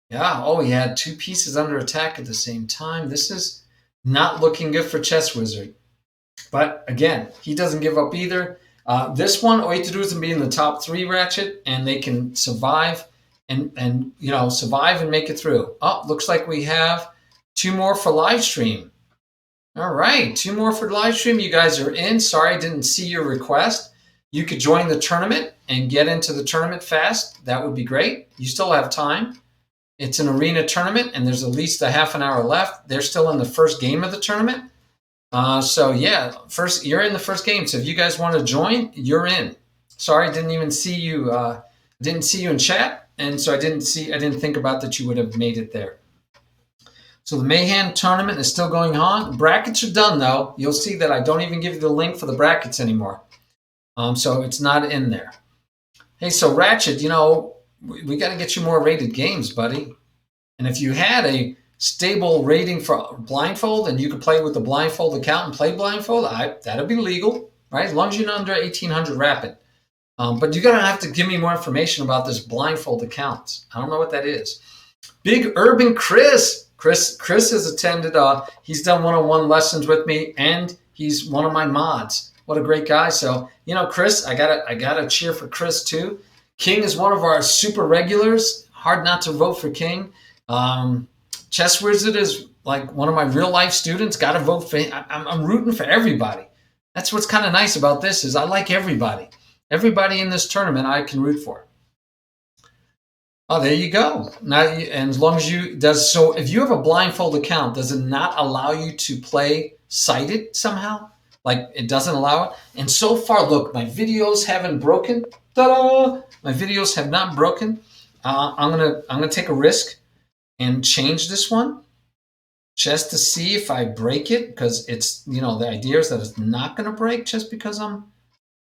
Yeah. Oh, he had 2 pieces under attack at the same time. This is not looking good for Chess Wizard. But again, he doesn't give up either. This one, all you have to do is be in the top 3, Ratchet, and they can survive and survive and make it through. Oh, looks like we have 2 more for live stream. All right, 2 more for live stream. You guys are in. Sorry I didn't see your request. You could join the tournament and get into the tournament fast. That would be great. You still have time. It's an arena tournament, and there's at least a half an hour left. They're still in the first game of the tournament. So yeah, you're in the first game. So if you guys want to join, you're in. Sorry, I didn't even see you. Didn't see you in chat, and so I didn't think about that you would have made it there. So the MayHam tournament is still going on. Brackets are done though. You'll see that I don't even give you the link for the brackets anymore. So it's not in there. Hey, so Ratchet, we got to get you more rated games, buddy. And if you had a stable rating for blindfold and you could play with the blindfold account and play blindfold, that'd be legal, right? As long as you're not under 1800 rapid. But you're going to have to give me more information about this blindfold account. I don't know what that is. Big Urban Chris. Chris has attended, he's done one-on-one lessons with me, and he's one of my mods. What a great guy. So, Chris, I gotta cheer for Chris too. King is one of our super regulars. Hard not to vote for King. Chess Wizard is like one of my real life students. Got to vote for him. I'm rooting for everybody. That's what's kind of nice about this is I like everybody. Everybody in this tournament I can root for. Oh, there you go. Now, and as long as you does so, if you have a blindfold account, does it not allow you to play sighted somehow? Like it doesn't allow it. And so far, look, my videos haven't broken. Ta-da! My videos have not broken. I'm gonna take a risk and change this one just to see if I break it because it's the idea is that it's not gonna break just because I'm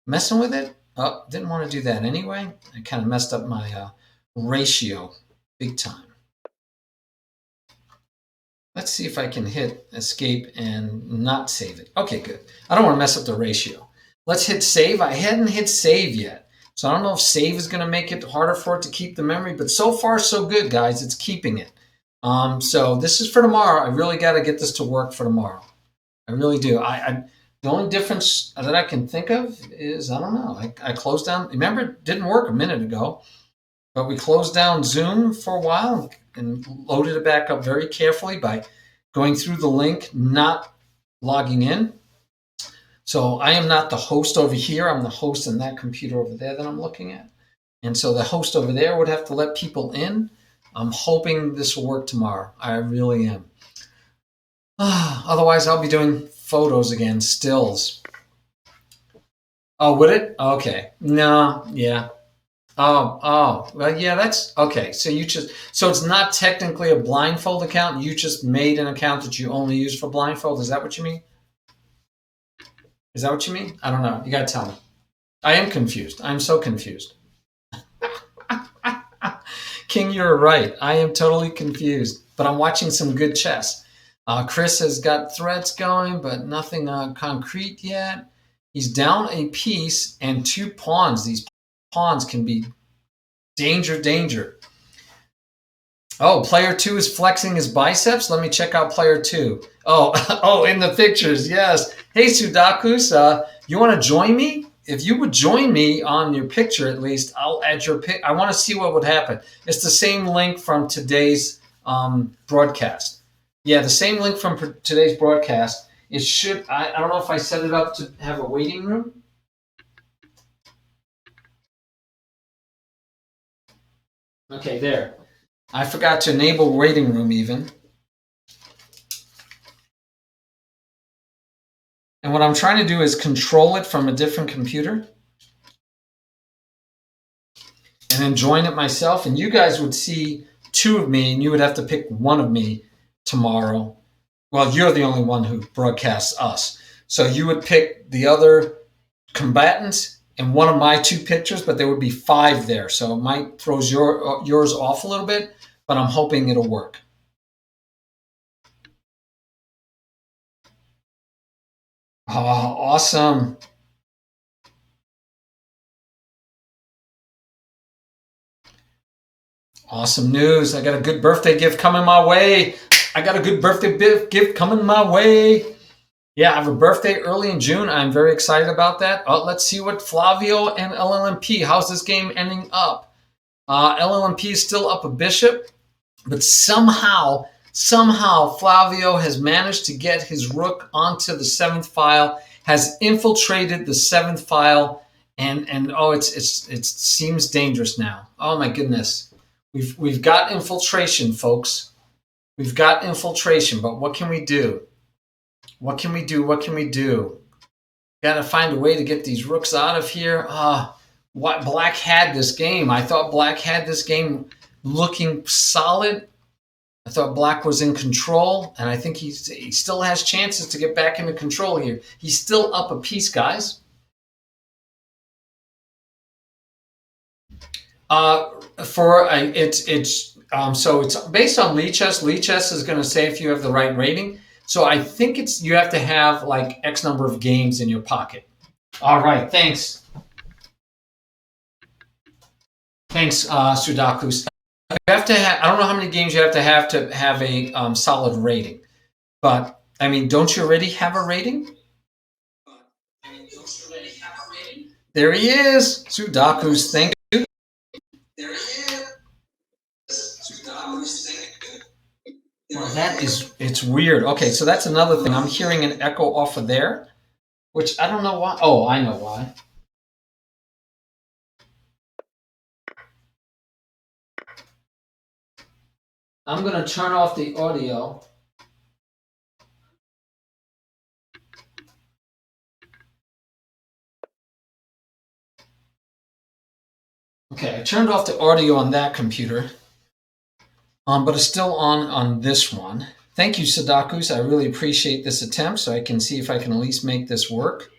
messing with it. Oh, didn't want to do that anyway. I kind of messed up my ratio big time. Let's see if I can hit escape and not save it. Okay, good. I don't want to mess up the ratio. Let's hit save. I hadn't hit save yet. So I don't know if save is going to make it harder for it to keep the memory, but so far so good, guys. It's keeping it. So this is for tomorrow. I really got to get this to work for tomorrow. I really do. The only difference that I can think of is, I don't know. I closed down. Remember, it didn't work a minute ago. But we closed down Zoom for a while and loaded it back up very carefully by going through the link, not logging in. So I am not the host over here. I'm the host in that computer over there that I'm looking at. And so the host over there would have to let people in. I'm hoping this will work tomorrow. I really am. Otherwise, I'll be doing photos again, stills. Oh, would it? Okay. No, yeah. Well, yeah, that's okay. So it's not technically a blindfold account. You just made an account that you only use for blindfold. Is that what you mean? Is that what you mean? I don't know. You got to tell me. I am confused. I'm so confused. King, you're right. I am totally confused, but I'm watching some good chess. Chris has got threats going, but nothing concrete yet. He's down a piece and 2 pawns. These pawns can be danger. Oh, player 2 is flexing his biceps. Let me check out player 2. Oh, in the pictures, yes. Hey, Sudakus, you want to join me? If you would join me on your picture, at least, I'll add your pic. I want to see what would happen. It's the same link from today's broadcast. Yeah, the same link from today's broadcast. It should. I don't know if I set it up to have a waiting room. Okay, there. I forgot to enable waiting room even. And what I'm trying to do is control it from a different computer and then join it myself. And you guys would see 2 of me and you would have to pick one of me tomorrow. Well, you're the only one who broadcasts us. So you would pick the other combatants and one of my 2 pictures, but there would be 5 there. So it might throws yours off a little bit, but I'm hoping it'll work. Oh, awesome. Awesome news. I got a good birthday gift coming my way. Yeah, I have a birthday early in June. I'm very excited about that. Let's see what Flavio and LLMP. How's this game ending up? LLMP is still up a bishop, but somehow Flavio has managed to get his rook onto the 7th file, has infiltrated the 7th file, and it seems dangerous now. Oh my goodness, we've got infiltration, folks. We've got infiltration, but what can we do? What can we do? Got to find a way to get these rooks out of here. What Black had this game. I thought Black had this game looking solid. I thought Black was in control, and I think he still has chances to get back into control here. He's still up a piece, guys. So it's based on Lichess. Lichess is going to say if you have the right rating. So I think you have to have like X number of games in your pocket. All right, thanks. Thanks, Sudakus. You have to have, I don't know how many games you have to have a solid rating, but I mean, don't you already have a rating? There he is, Sudakus. Thank you. There he is, Sudakus. Thank you. Well, it's weird. Okay, so that's another thing. I'm hearing an echo off of there, which I don't know why. Oh, I know why. I'm going to turn off the audio. Okay, I turned off the audio on that computer, but it's still on this one. Thank you, Sadakus. I really appreciate this attempt, so I can see if I can at least make this work.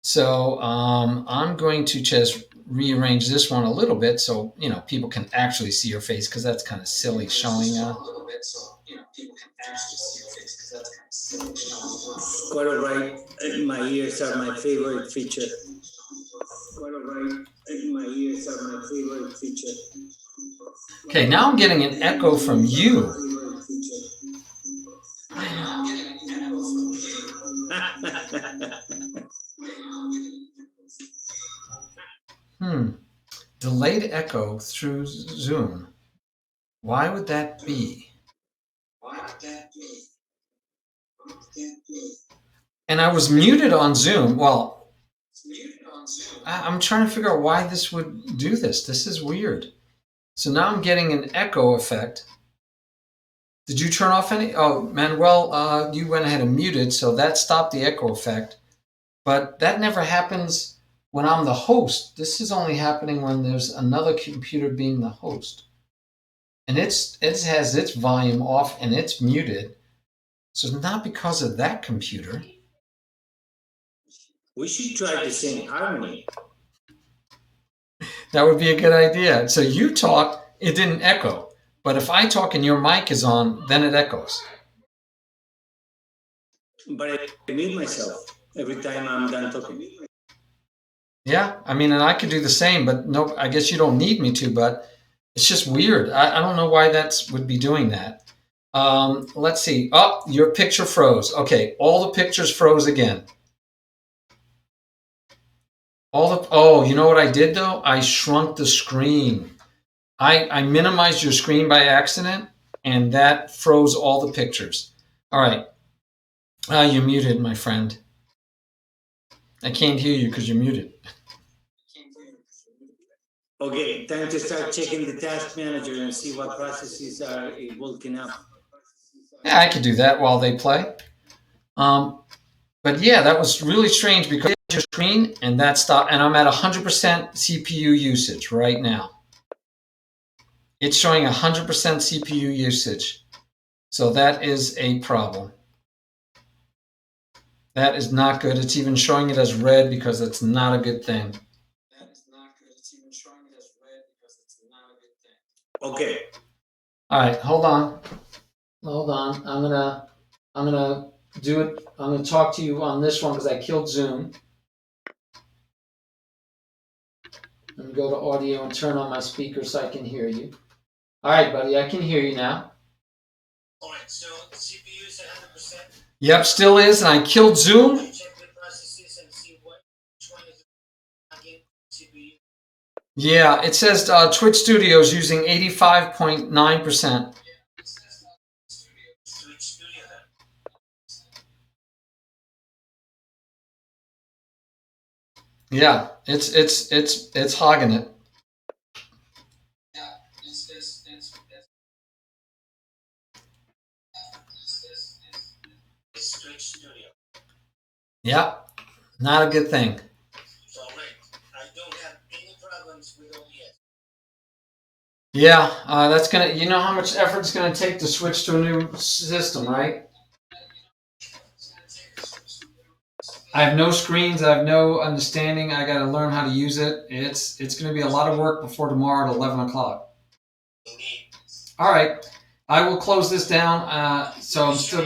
So I'm going to just rearrange this one a little bit so people can actually see your face, because that's kind of silly showing. Quite all right. My ears are my favorite feature. Quite all right. My ears are my favorite feature. Okay, now I'm getting an echo from you. Delayed echo through Zoom. Why would that be? And I was muted on Zoom. Well, I'm trying to figure out why this would do this. This is weird. So now I'm getting an echo effect. Did you turn off any? Oh, Manuel, you went ahead and muted, so that stopped the echo effect. But that never happens when I'm the host. This is only happening when there's another computer being the host. And it has its volume off and it's muted. So it's not because of that computer. We should try to sing harmony. That would be a good idea. So you talk, it didn't echo. But if I talk and your mic is on, then it echoes. But I mute myself every time I'm done talking. Yeah, I mean, and I could do the same, but no, I guess you don't need me to, but it's just weird. I don't know why that would be doing that. Let's see. Oh, your picture froze. Okay, all the pictures froze again. Oh, you know what I did though? I shrunk the screen. I minimized your screen by accident, and that froze all the pictures. All right. You're muted, my friend. I can't hear you because you're muted. Okay, time to start checking the task manager and see what processes are woken up. Yeah, I could do that while they play. But yeah, that was really strange because your screen and that stopped, and I'm at 100% CPU usage right now. It's showing 100% CPU usage. So that is a problem. That is not good. It's even showing it as red because it's not a good thing. That is not good. It's even showing it as red because it's not a good thing. Okay. All right, hold on. Hold on. I'm gonna do it. I'm gonna talk to you on this one because I killed Zoom. Let me go to audio and turn on my speaker so I can hear you. All right, buddy, I can hear you now. All right, so CPU is 100%. Yep, still is, and I killed Zoom. Check the processes and see which one is again CPU. Yeah, it says Twitch Studios using 85.9%. Yeah, it's hogging it. Yeah, not a good thing. I don't have any problems with OBS. Yeah, that's gonna. You know how much effort it's gonna take to switch to a new system, right? I have no screens. I have no understanding. I got to learn how to use it. It's going to be a lot of work before tomorrow at 11 o'clock. All right, I will close this down. So I'm still.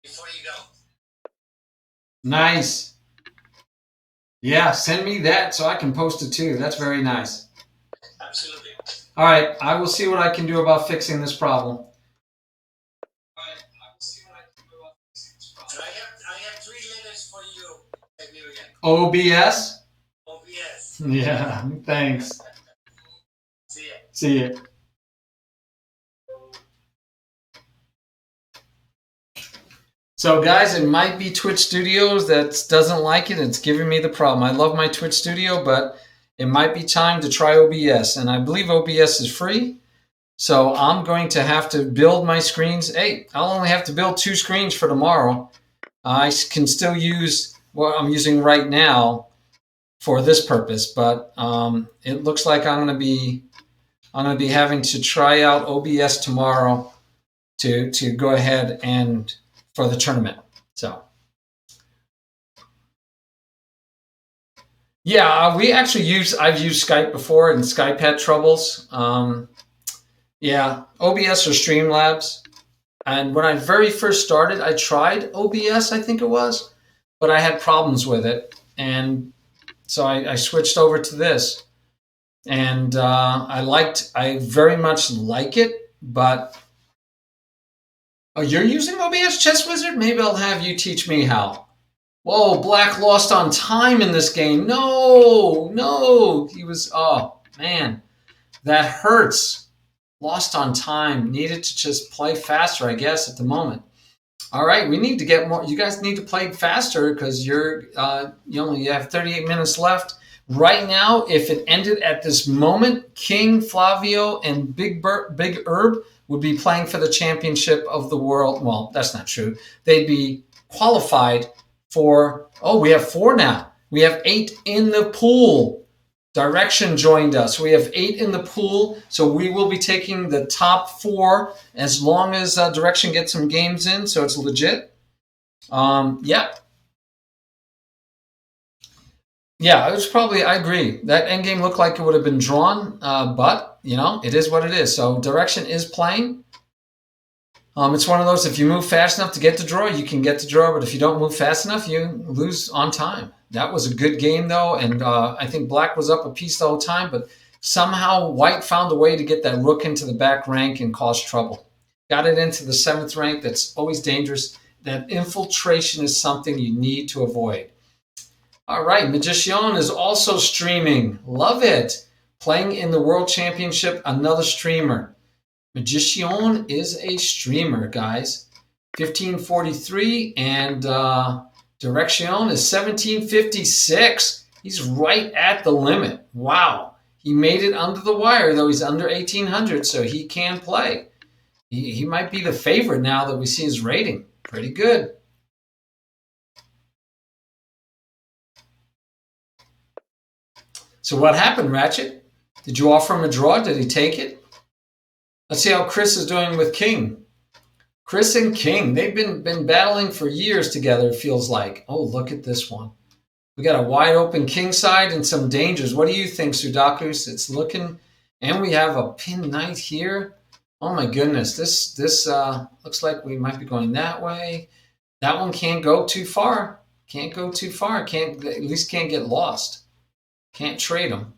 Before you go. Nice. Yeah, send me that so I can post it too. That's very nice. Absolutely. All right, I will see what I can do about fixing this problem. I have 3 letters for you. OBS? OBS. Yeah, thanks. See ya. See ya. So guys, it might be Twitch Studios that doesn't like it. It's giving me the problem. I love my Twitch Studio, but it might be time to try OBS. And I believe OBS is free. So I'm going to have to build my screens. Hey, I'll only have to build 2 screens for tomorrow. I can still use what I'm using right now for this purpose, but it looks like I'm going to be having to try out OBS tomorrow to go ahead and for the tournament. So yeah, I've used Skype before, and Skype had troubles. Yeah, OBS or Streamlabs. And when I very first started, I tried OBS, I think it was, but I had problems with it. And so I switched over to this. And I very much like it, but oh, you're using OBS, Chess Wizard? Maybe I'll have you teach me how. Whoa, Black lost on time in this game. No, he was, oh man, that hurts. Lost on time, needed to just play faster, I guess, at the moment. All right, we need to get more. You guys need to play faster because you only have 38 minutes left. Right now, if it ended at this moment, King, Flavio, and Big Herb would be playing for the championship of the world. Well, that's not true. They'd be qualified for, oh, we have 4 now. We have 8 in the pool. Direction joined us. We have 8 in the pool, so we will be taking the top 4 as long as Direction gets some games in, so it's legit. Yeah, it was probably, I agree. That endgame looked like it would have been drawn, but, it is what it is. So Direction is playing. It's one of those, if you move fast enough to get the draw, you can get the draw, but if you don't move fast enough, you lose on time. That was a good game, though, and I think Black was up a piece the whole time, but somehow White found a way to get that rook into the back rank and cause trouble. Got it into the 7th rank. That's always dangerous. That infiltration is something you need to avoid. All right, Magician is also streaming. Love it. Playing in the World Championship, another streamer. Magician is a streamer, guys. 1543, and Direction is 1756. He's right at the limit. Wow. He made it under the wire, though he's under 1800, so he can play. He might be the favorite now that we see his rating. Pretty good. So what happened, Ratchet? Did you offer him a draw? Did he take it? Let's see how Chris is doing with King. Chris and King, they've been battling for years together, it feels like. Oh, look at this one. We got a wide open king side and some dangers. What do you think, Sudakus? It's looking, and we have a pin knight here. Oh my goodness, this looks like we might be going that way. That one can't go too far. Can't go too far. At least can't get lost. Can't trade them.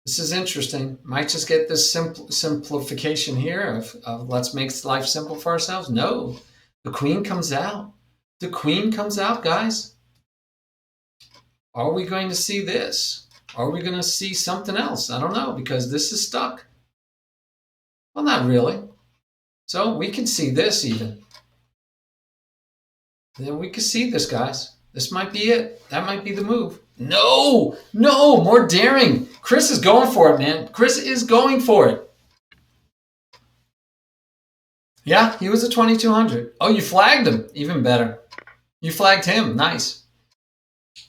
This is interesting. Might just get this simplification here of let's make life simple for ourselves. No, the queen comes out. The queen comes out, guys. Are we going to see this? Are we going to see something else? I don't know, because this is stuck. Well, not really. So we can see this even. Then we can see this, guys. This might be it. That might be the move. No, more daring. Chris is going for it, man. Chris is going for it. Yeah, he was a 2200. Oh, you flagged him. Even better. You flagged him. Nice.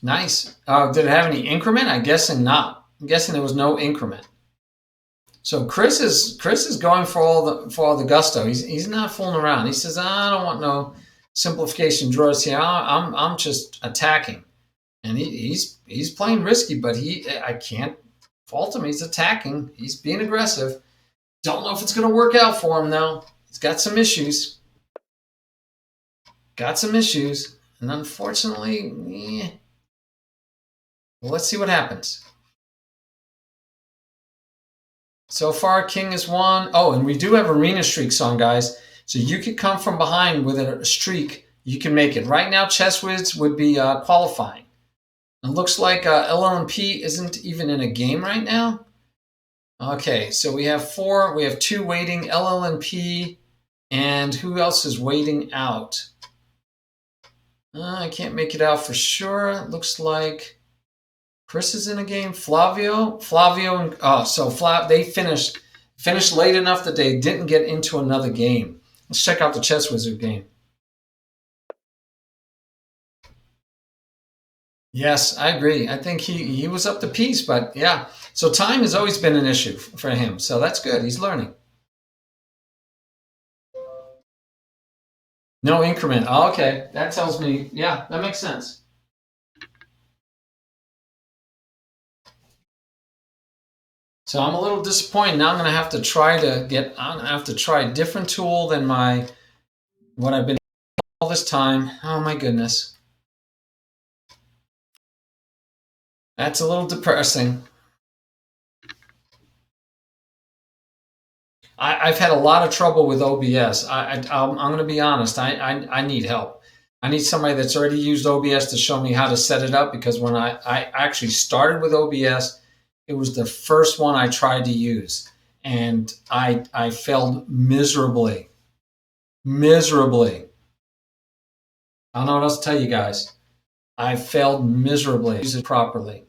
Nice. Did it have any increment? I'm guessing not. I'm guessing there was no increment. So Chris is going for all the gusto. He's not fooling around. He says, I don't want no simplification draws here. I'm just attacking. And he's playing risky, but I can't fault him. He's attacking. He's being aggressive. Don't know if it's going to work out for him, though. He's got some issues. And unfortunately, well, let's see what happens. So far, King has won. Oh, and we do have arena streaks on, guys. So you could come from behind with a streak. You can make it. Right now, Chess Wiz would be qualifying. It looks like LLNP isn't even in a game right now. Okay, so we have 4. We have 2 waiting, LLNP And who else is waiting out? I can't make it out for sure. It looks like Chris is in a game. Flavio, and they finished late enough that they didn't get into another game. Let's check out the Chess Wizard game. Yes, I agree. I think he was up to piece, but yeah. So time has always been an issue for him. So that's good. He's learning. No increment. Oh, okay. That tells me, yeah, that makes sense. So I'm a little disappointed. Now I'm going to have to try a different tool than what I've been all this time. Oh my goodness. That's a little depressing. I've had a lot of trouble with OBS. I'm going to be honest. I need help. I need somebody that's already used OBS to show me how to set it up, because when I actually started with OBS, it was the first one I tried to use, and I failed miserably. Miserably. I don't know what else to tell you guys. I failed miserably. Use it properly.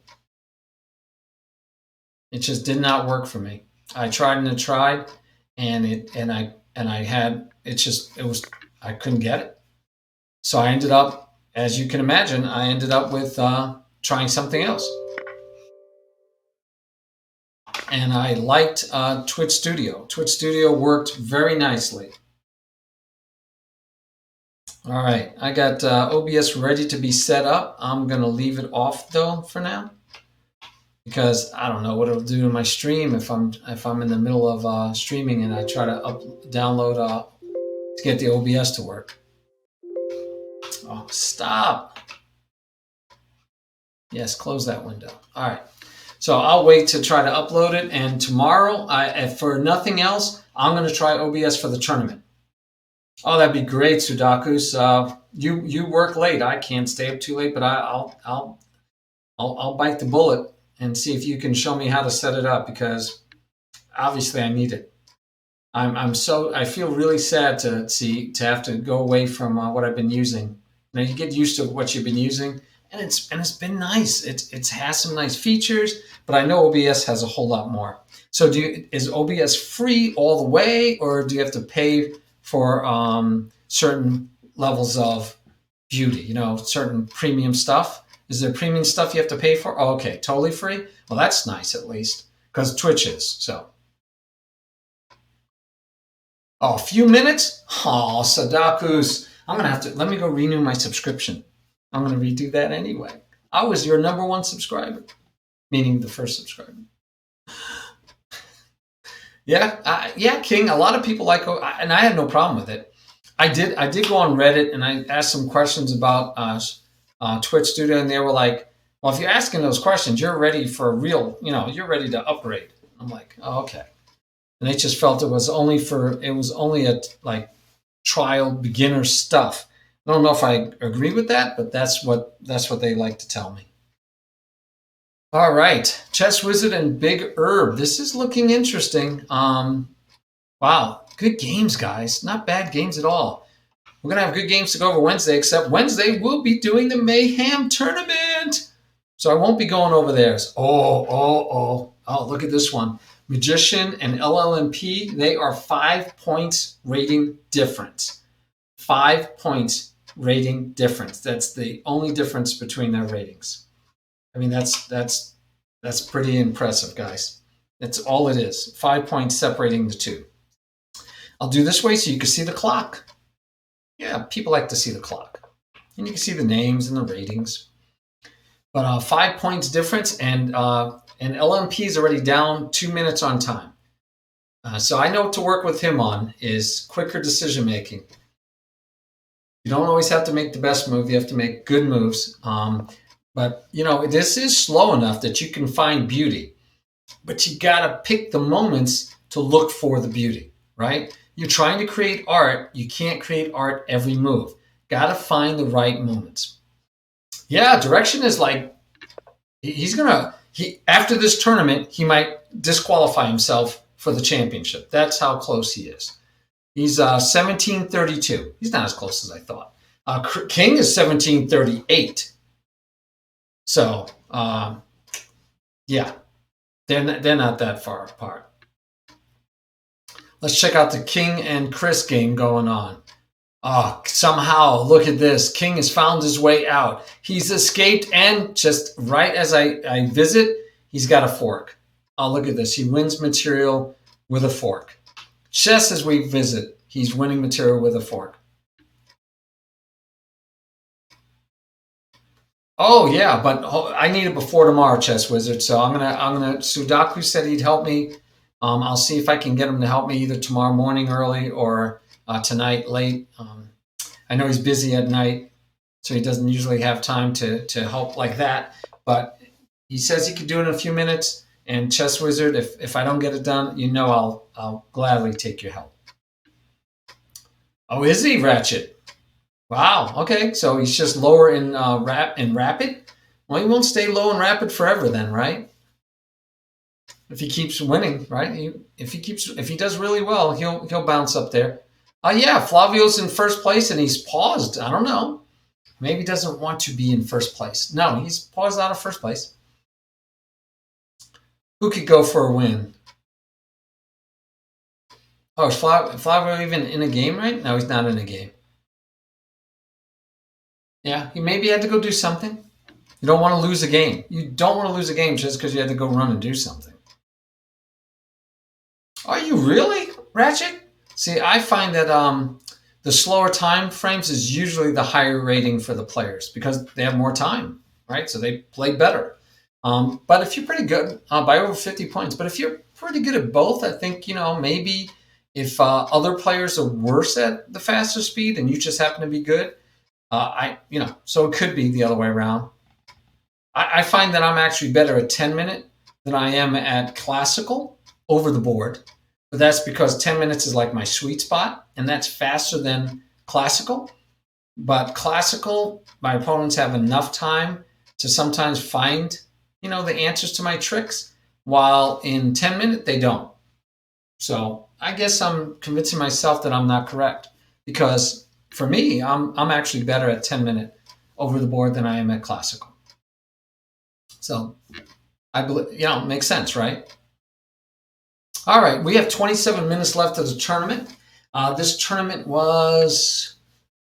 It just did not work for me. I tried and tried, and I couldn't get it. So I ended up, as you can imagine, with trying something else. And I liked Twitch Studio. Twitch Studio worked very nicely. All right, I got OBS ready to be set up. I'm going to leave it off though for now, because I don't know what it'll do to my stream if I'm in the middle of streaming and I try to download to get the OBS to work. Oh, stop. Yes, close that window. All right. So I'll wait to try to upload it, and tomorrow, for nothing else, I'm going to try OBS for the tournament. Oh, that'd be great, Sudakus. You work late. I can't stay up too late, but I'll bite the bullet and see if you can show me how to set it up, because obviously I need it. I feel really sad to have to go away from what I've been using. Now you get used to what you've been using, and it's been nice. It has some nice features, but I know OBS has a whole lot more. So is OBS free all the way, or do you have to pay for certain levels of beauty? Certain premium stuff. Is there premium stuff you have to pay for? Oh, okay, totally free. Well, that's nice at least, because Twitch is so. Oh, a few minutes? Oh, Sadakus. I'm going to have to, let me go renew my subscription. I'm going to redo that anyway. I was your #1 subscriber, meaning the first subscriber. Yeah, King. A lot of people like, and I had no problem with it. I did go on Reddit and I asked some questions about Twitch Studio, and they were like, well, if you're asking those questions, you're ready for a real, you're ready to upgrade. I'm like, oh, okay. And they just felt it was only a like trial beginner stuff. I don't know if I agree with that, but that's what they like to tell me. All right, Chess Wizard and Big Herb. This is looking interesting. Wow, good games, guys. Not bad games at all. We're gonna have good games to go over Wednesday, except Wednesday we'll be doing the MayHam tournament, so I won't be going over theirs. Oh! Look at this one. Magician and LLMP, they are 5 points rating difference. 5 points rating difference. That's the only difference between their ratings. I mean, that's pretty impressive, guys. That's all it is. 5 points separating the two. I'll do this way so you can see the clock. Yeah, people like to see the clock. And you can see the names and the ratings. But 5 points difference, and LMP is already down 2 minutes on time. So I know what to work with him on is quicker decision making. You don't always have to make the best move. You have to make good moves. But, this is slow enough that you can find beauty. But you got to pick the moments to look for the beauty, right? You're trying to create art. You can't create art every move. Got to find the right moments. Yeah, Direction is like, after this tournament, he might disqualify himself for the championship. That's how close he is. He's 1732. He's not as close as I thought. King is 1738. So, yeah, they're not that far apart. Let's check out the King and Chris game going on. Oh, somehow, look at this. King has found his way out. He's escaped, and just right as I visit, he's got a fork. Oh, look at this. He wins material with a fork. Just as we visit, he's winning material with a fork. Oh yeah, but I need it before tomorrow, Chess Wizard. So I'm gonna. Sudaku said he'd help me. I'll see if I can get him to help me either tomorrow morning early or tonight late. I know he's busy at night, so he doesn't usually have time to help like that. But he says he could do it in a few minutes. And Chess Wizard, if I don't get it done, you know I'll gladly take your help. Oh, is he, Ratchet? Wow. Okay, so he's just lower in rapid. Well, he won't stay low in rapid forever, then, right? If he keeps winning, right? If he does really well, he'll bounce up there. Yeah, Flavio's in first place and he's paused. I don't know. Maybe he doesn't want to be in first place. No, he's paused out of first place. Who could go for a win? Oh, is Flavio even in a game, right? No, he's not in a game. Yeah, he maybe had to go do something. You don't want to lose a game. You don't want to lose a game just because you had to go run and do something. Are you really, Ratchet? See, I find that the slower time frames is usually the higher rating for the players because they have more time, right? So they play better. But if you're pretty good by over 50 points, but if you're pretty good at both, I think, maybe if other players are worse at the faster speed and you just happen to be good, so it could be the other way around. I find that I'm actually better at 10-minute than I am at classical over the board. But that's because 10 minutes is like my sweet spot, and that's faster than classical. But classical, my opponents have enough time to sometimes find, the answers to my tricks, while in 10-minute, they don't. So I guess I'm convincing myself that I'm not correct because for me, I'm actually better at 10-minute over the board than I am at classical. So I believe, it makes sense, right? All right, we have 27 minutes left of the tournament. This tournament was,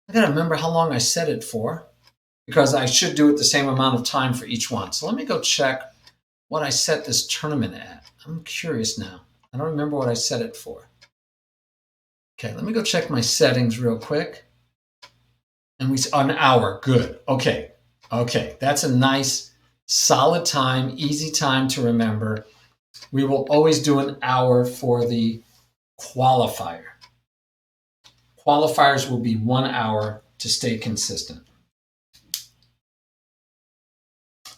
I gotta remember how long I set it for because I should do it the same amount of time for each one. So let me go check what I set this tournament at. I'm curious now. I don't remember what I set it for. Okay, let me go check my settings real quick. And an hour, good. Okay, that's a nice, solid time, easy time to remember. We will always do an hour for the qualifier. Qualifiers will be 1 hour to stay consistent.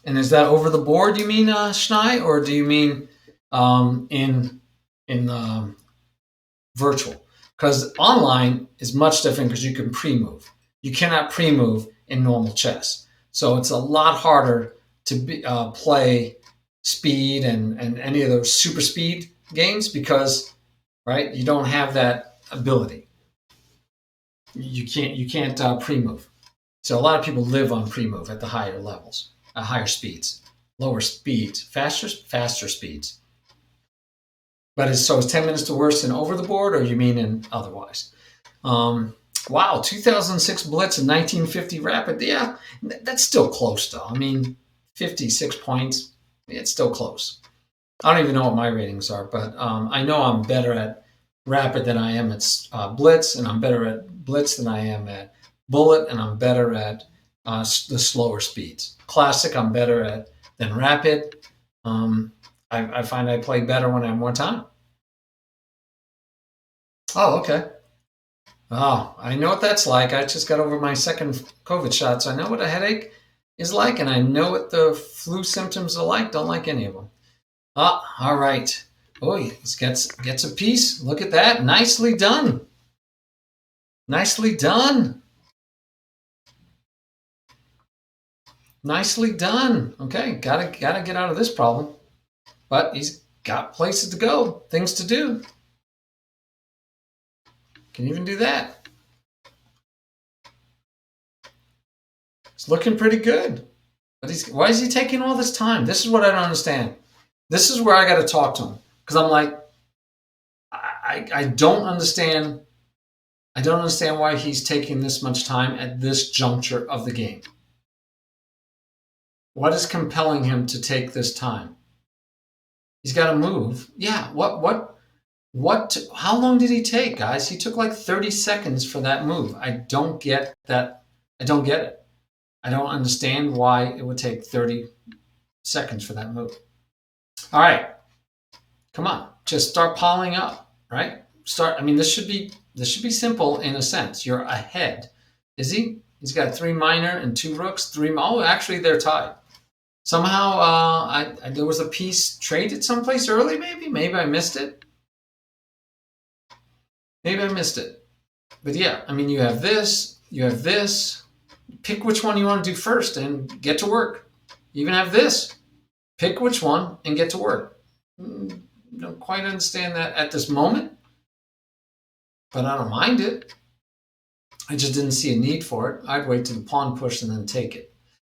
And is that over the board, you mean, Schnei, or do you mean in virtual? Because online is much different because you can pre-move. You cannot pre-move in normal chess. So it's a lot harder to play speed and any of those super speed games because, right, you don't have that ability. You can't pre-move. So a lot of people live on pre-move at the higher levels, at higher speeds, lower speeds, faster speeds. But is 10 minutes to worse than over the board, or you mean in otherwise? Wow, 2006 Blitz and 1950 Rapid. Yeah, that's still close, though. I mean, 56 points. It's still close. I don't even know what my ratings are, but I know I'm better at Rapid than I am at Blitz, and I'm better at Blitz than I am at Bullet, and I'm better at the slower speeds. Classic, I'm better at than Rapid. I find I play better when I have more time. Oh, okay. Oh, I know what that's like. I just got over my second COVID shot, so I know what a headache is like, and I know what the flu symptoms are like. Don't like any of them. All right. Oh, he gets a piece. Look at that. Nicely done. Nicely done. Nicely done. Okay, gotta get out of this problem. But he's got places to go, things to do. Can even do that. It's looking pretty good. But why is he taking all this time? This is what I don't understand. This is where I got to talk to him. Because I'm like, I don't understand. I don't understand why he's taking this much time at this juncture of the game. What is compelling him to take this time? He's got to move. Yeah, how long did he take, guys? He took like 30 seconds for that move. I don't get that. I don't get it. I don't understand why it would take 30 seconds for that move. All right. Come on. Just start piling up, right? This should be simple in a sense. You're ahead. Is he? He's got 3 minor and 2 rooks. Actually, they're tied. Somehow, there was a piece traded someplace early, maybe? Maybe I missed it. But yeah, you have this, you have this. Pick which one you want to do first and get to work. You even have this. Pick which one and get to work. Don't quite understand that at this moment, but I don't mind it. I just didn't see a need for it. I'd wait till the pawn push and then take it.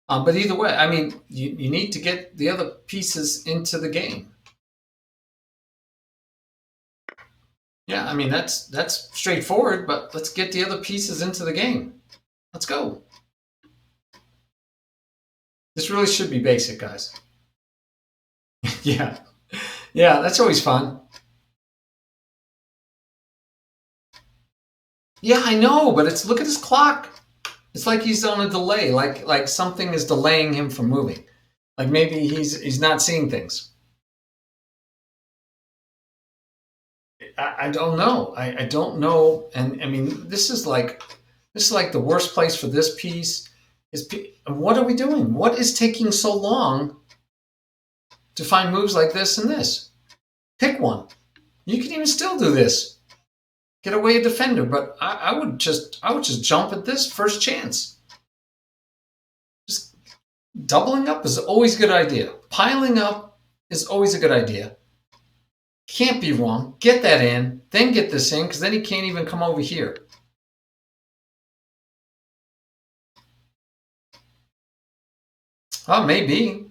But either way, you need to get the other pieces into the game. Yeah, that's straightforward, but let's get the other pieces into the game. Let's go. This really should be basic, guys. Yeah, that's always fun. Yeah, I know, but look at his clock. It's like he's on a delay, like something is delaying him from moving. Like maybe he's not seeing things. I don't know. I don't know. And this is like the worst place for this piece. What are we doing? What is taking so long to find moves like this and this? Pick one. You can even still do this. Get away a defender, but I would just jump at this first chance. Just doubling up is always a good idea. Piling up is always a good idea. Can't be wrong. Get that in, then get this in, because then he can't even come over here. Oh, maybe.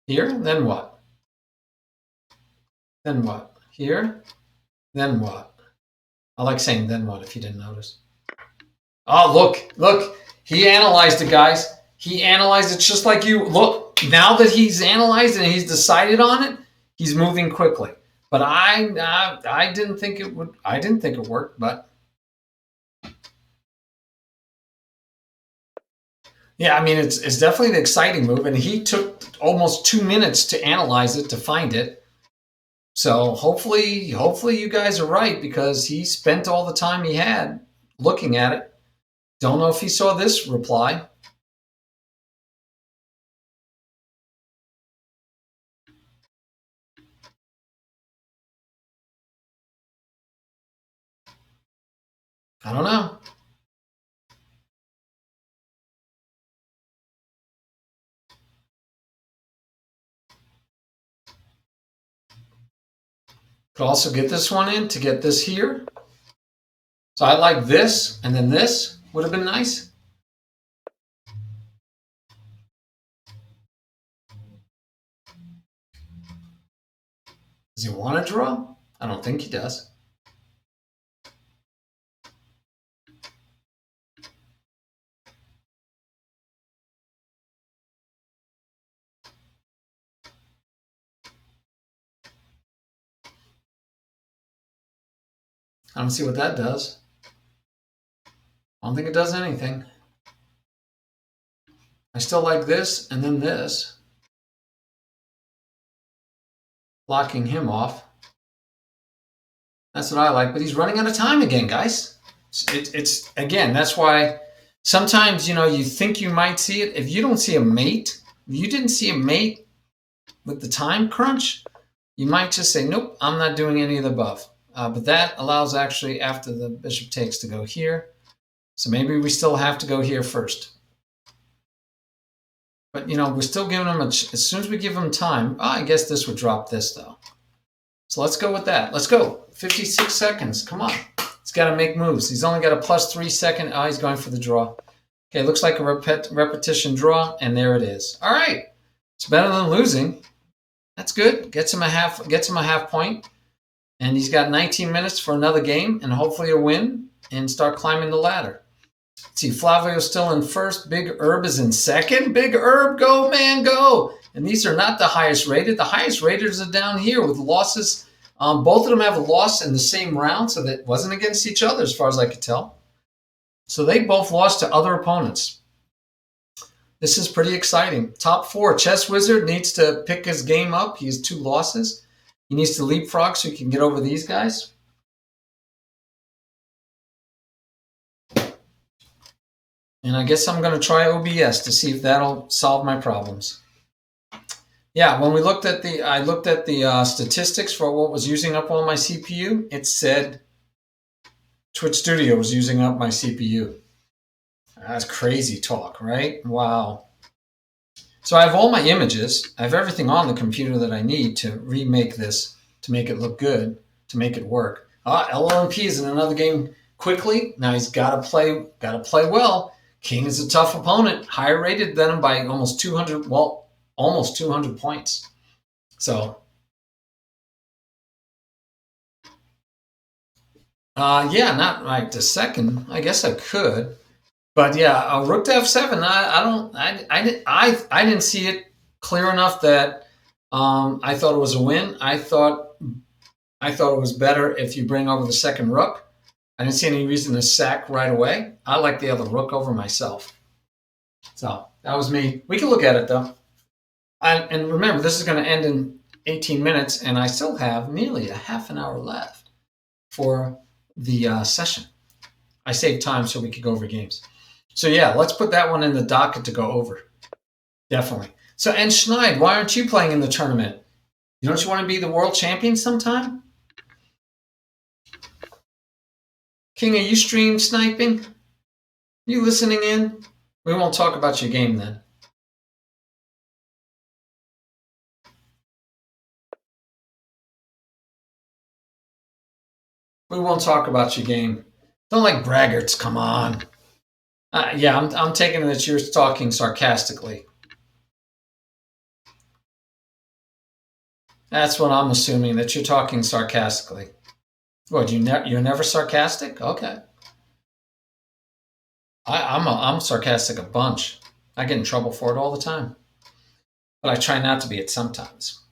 Here, then what? Then what? Here, then what? I like saying then what if you didn't notice. Oh, look. He analyzed it, guys. He analyzed it just like you. Look, now that he's analyzed it and he's decided on it, he's moving quickly. But I didn't think it would. I didn't think it worked, but yeah, it's definitely an exciting move, and he took almost 2 minutes to analyze it, to find it. So hopefully you guys are right, because he spent all the time he had looking at it. Don't know if he saw this reply. I don't know. Could also get this one in to get this here. So I like this, and then this would have been nice. Does he want to draw? I don't think he does. I don't see what that does. I don't think it does anything. I still like this and then this. Blocking him off. That's what I like, but he's running out of time again, guys. It's again, that's why sometimes, you think you might see it. If you don't see a mate, if you didn't see a mate with the time crunch, you might just say, nope, I'm not doing any of the above. But that allows actually after the bishop takes to go here. So maybe we still have to go here first. But, we're still giving him, as soon as we give him time, I guess this would drop this, though. So let's go with that. Let's go. 56 seconds. Come on. He's got to make moves. He's only got a plus 3 second. Oh, he's going for the draw. Okay, looks like a repetition draw, and there it is. All right. It's better than losing. That's good. Gets him a half point. And he's got 19 minutes for another game, and hopefully a win, and start climbing the ladder. Let's see, Flavio's still in first. Big Herb is in second. Big Herb, go, man, go. And these are not the highest rated. The highest rateds are down here with losses. Both of them have a loss in the same round, so that wasn't against each other as far as I could tell. So they both lost to other opponents. This is pretty exciting. Top 4, Chess Wizard needs to pick his game up. He has 2 losses. He needs to leapfrog so he can get over these guys. And I guess I'm going to try OBS to see if that'll solve my problems. Yeah, when we looked at I looked at the statistics for what was using up all my CPU. It said Twitch Studio was using up my CPU. That's crazy talk, right? Wow. So I have all my images. I have everything on the computer that I need to remake this, to make it look good, to make it work. LLMP is in another game quickly. Now he's got to play well. King is a tough opponent, higher rated than him by almost 200. Well, almost 200 points. So, yeah, not right to second. I guess I could, but yeah, rook to f7. I didn't see it clear enough that I thought it was a win. I thought it was better if you bring over the second rook. I didn't see any reason to sack right away. I like the other rook over myself. So that was me. We can look at it though. And remember, this is going to end in 18 minutes, and I still have nearly a half an hour left for the session. I saved time so we could go over games. So yeah, let's put that one in the docket to go over. Definitely. So, and Schneid, why aren't you playing in the tournament? Don't you want to be the world champion sometime? King, are you stream sniping? You listening in? We won't talk about your game then. We won't talk about your game. Don't like braggarts, come on. Yeah, I'm taking it that you're talking sarcastically. That's what I'm assuming, that you're talking sarcastically. What, you're never sarcastic? Okay. I'm sarcastic a bunch. I get in trouble for it all the time. But I try not to be it sometimes.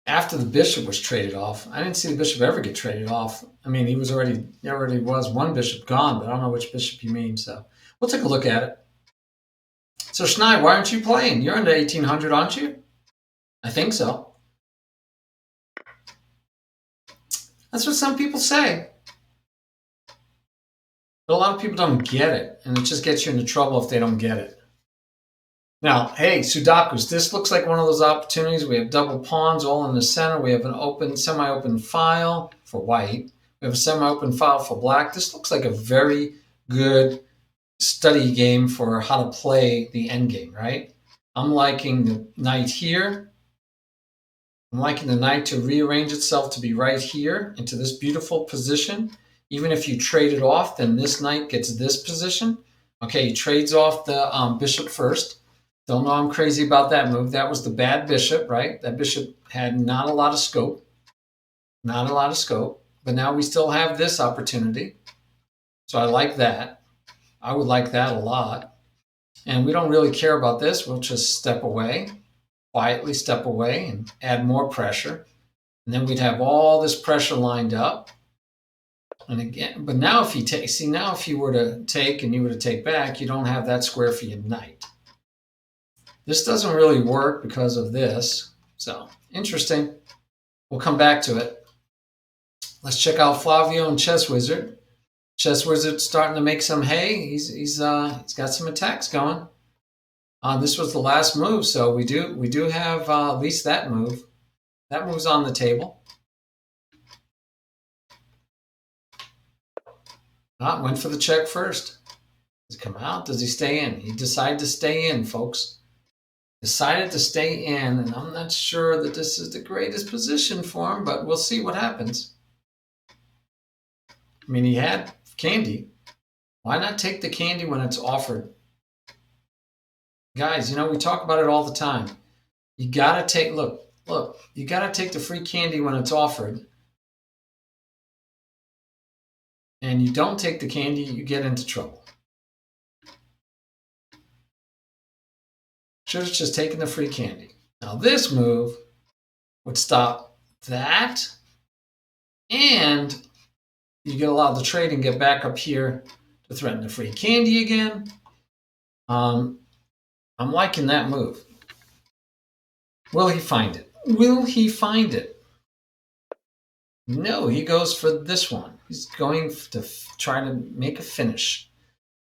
After the bishop was traded off, I didn't see the bishop ever get traded off. I mean, there already was one bishop gone, but I don't know which bishop you mean, so we'll take a look at it. So Schneid, why aren't you playing? You're into 1800, aren't you? I think so. That's what some people say. But a lot of people don't get it, and it just gets you into trouble if they don't get it. Now, hey, Sudokus, this looks like one of those opportunities. We have double pawns all in the center. We have an semi-open file for white. We have a semi-open file for black. This looks like a very good study game for how to play the endgame, right? I'm liking the knight here. I'm liking the knight to rearrange itself to be right here into this beautiful position. Even if you trade it off, then this knight gets this position. Okay, he trades off the bishop first. Don't know I'm crazy about that move. That was the bad bishop, right? That bishop had not a lot of scope. Not a lot of scope. But now we still have this opportunity. So I like that. I would like that a lot. And we don't really care about this. We'll just step away, quietly step away and add more pressure. And then we'd have all this pressure lined up. And again, but now if he takes, see, now if you were to take and you were to take back, you don't have that square for your knight. This doesn't really work because of this. So, interesting. We'll come back to it. Let's check out Flavio and Chess Wizard. Chess Wizard starting to make some hay. He's got some attacks going. This was the last move, so we do have at least that move. That move's on the table. Went for the check first. Does he come out? Does he stay in? He decided to stay in, folks. Decided to stay in, and I'm not sure that this is the greatest position for him, but we'll see what happens. I mean, he had candy. Why not take the candy when it's offered? Guys, you know, we talk about it all the time. You got to take, look, you got to take the free candy when it's offered. And you don't take the candy, you get into trouble. Should have just taken the free candy. Now this move would stop that, and you get allowed to trade and get back up here to threaten the free candy again. I'm liking that move. Will he find it? Will he find it? No, he goes for this one. He's going to try to make a finish.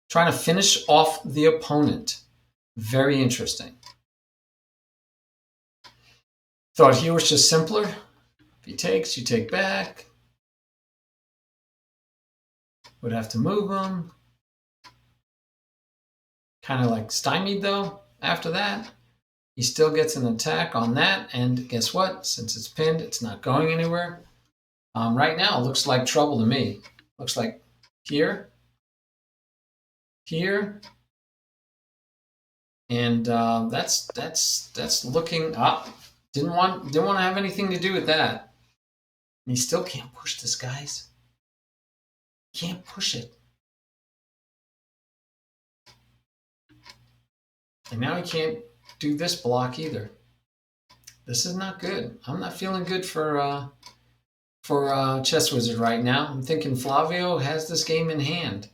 Trying to finish off the opponent. Very interesting. Thought here was just simpler. If he takes, you take back. Would have to move him. Kind of like stymied though after that. He still gets an attack on that, and guess what? Since it's pinned, it's not going anywhere. Right now, it looks like trouble to me. Looks like here, and that's looking up. Didn't want to have anything to do with that. And he still can't push this, guys. Can't push it. And now he can't do this block either. This is not good. I'm not feeling good for Chess Wizard right now. I'm thinking Flavio has this game in hand.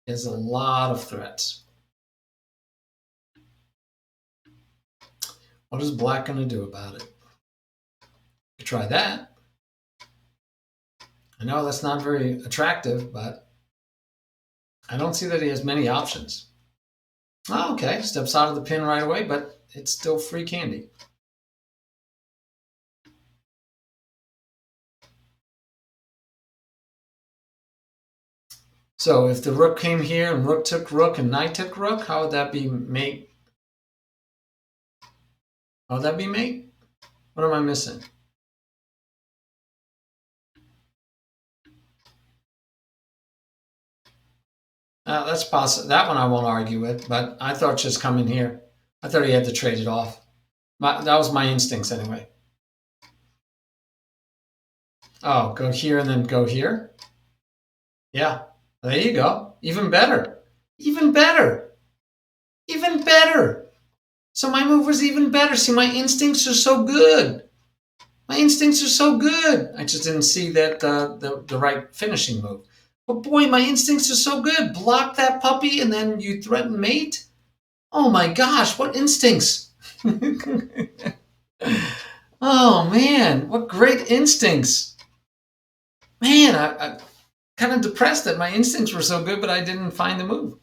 He has a lot of threats. What is Black going to do about it? You try that. I know that's not very attractive, but I don't see that he has many options. Oh, okay, steps out of the pin right away, but it's still free candy. So if the rook came here and rook took rook and knight took rook, how would that be mate? How would that be mate? What am I missing? That's possible. That one I won't argue with, but I thought just come in here. I thought he had to trade it off. That was my instincts anyway. Oh, go here and then go here? Yeah, there you go. Even better. Even better. Even better. So my move was even better. See, my instincts are so good. My instincts are so good. I just didn't see that the right finishing move. But boy, my instincts are so good. Block that puppy and then you threaten mate? Oh my gosh, what instincts. Oh man, what great instincts. Man, I'm kind of depressed that my instincts were so good, but I didn't find the move.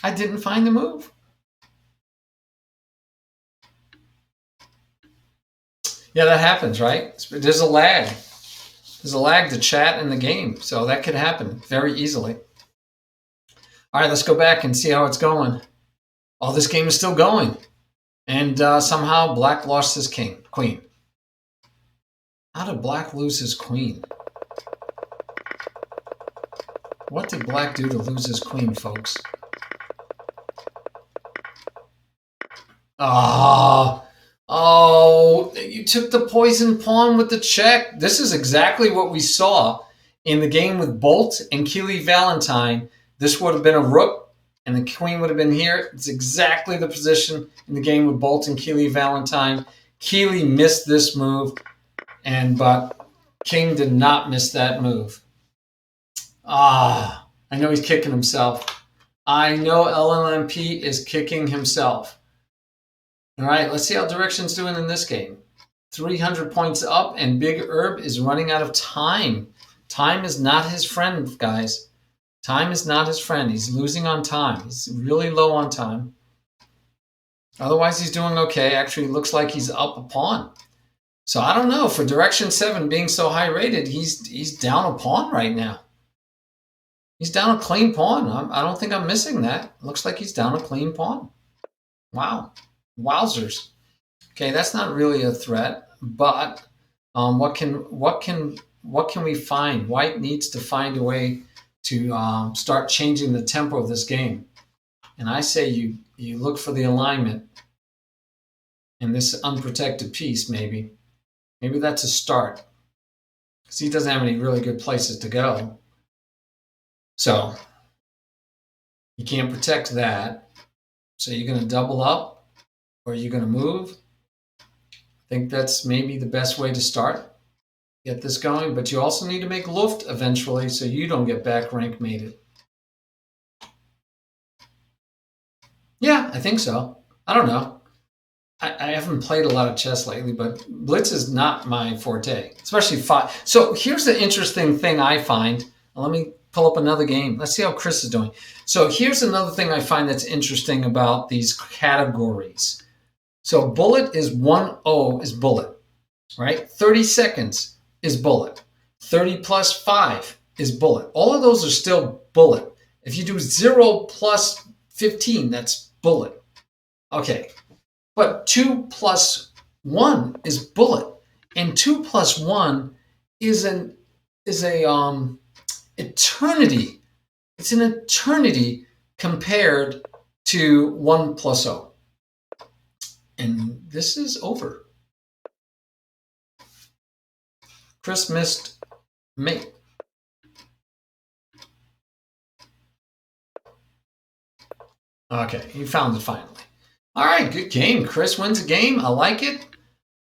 I didn't find the move. Yeah, that happens, right? There's a lag. There's a lag to chat in the game, so that could happen very easily. All right, let's go back and see how it's going. Oh, this game is still going. And somehow Black lost his queen. How did Black lose his queen? What did Black do to lose his queen, folks? Oh, you took the poison pawn with the check. This is exactly what we saw in the game with Bolt and Keely Valentine. This would have been a rook, and the queen would have been here. It's exactly the position in the game with Bolt and Keely Valentine. Keely missed this move, but King did not miss that move. I know he's kicking himself. I know LLMP is kicking himself. All right, let's see how Direction's doing in this game. 300 points up, and Big Herb is running out of time. Time is not his friend, guys. Time is not his friend. He's losing on time. He's really low on time. Otherwise, he's doing okay. Actually, looks like he's up a pawn. So I don't know. For Direction 7 being so high rated, he's down a pawn right now. He's down a clean pawn. I don't think I'm missing that. Looks like he's down a clean pawn. Wow. Wowzers. Okay, that's not really a threat, but what can we find? White needs to find a way to start changing the tempo of this game. And I say you look for the alignment in this unprotected piece, maybe. Maybe that's a start. Because he doesn't have any really good places to go. So you can't protect that. So you're going to double up, or you're going to move. I think that's maybe the best way to start. Get this going, but you also need to make Luft eventually so you don't get back rank mated. Yeah, I think so. I don't know. I haven't played a lot of chess lately, but Blitz is not my forte, especially 5. So here's the interesting thing I find. Let me pull up another game. Let's see how Chris is doing. So here's another thing I find that's interesting about these categories. So bullet is 1-0 is bullet, right? 30 seconds is bullet. 30 plus 5 is bullet. All of those are still bullet. If you do 0 plus 15, that's bullet. Okay. But 2 plus 1 is bullet, and 2 plus 1 is a eternity. It's an eternity compared to 1 plus 0. And this is over. Chris missed mate. Okay, he found it finally. All right, good game. Chris wins a game. I like it.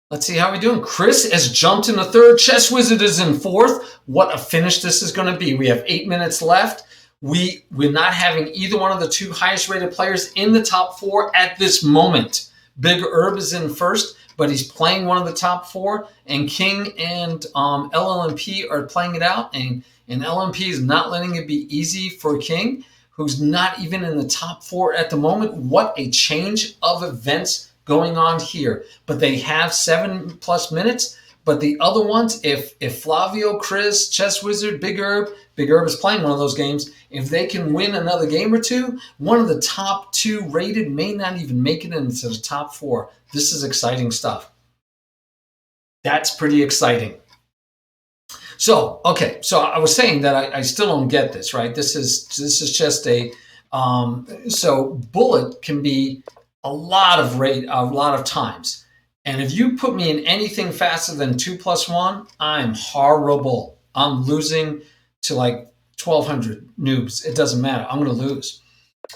Let's see how we're doing. Chris has jumped in the third. Chess Wizard is in fourth. What a finish this is going to be. We have 8 minutes left. We're not having either one of the two highest rated players in the top 4 at this moment. Big Herb is in first, but he's playing one of the top 4. And King and LLMP are playing it out. And LMP is not letting it be easy for King, who's not even in the top 4 at the moment. What a change of events going on here. But they have 7+ minutes. But the other ones, if Flavio, Chris, Chess Wizard, Big Herb is playing one of those games, if they can win another game or two, one of the top 2 rated may not even make it into the top 4. This is exciting stuff. That's pretty exciting. So, okay, so I was saying that I still don't get this, right? This is just a, so bullet can be a lot of times. And if you put me in anything faster than 2 plus 1, I'm horrible. I'm losing to like 1,200 noobs. It doesn't matter. I'm going to lose.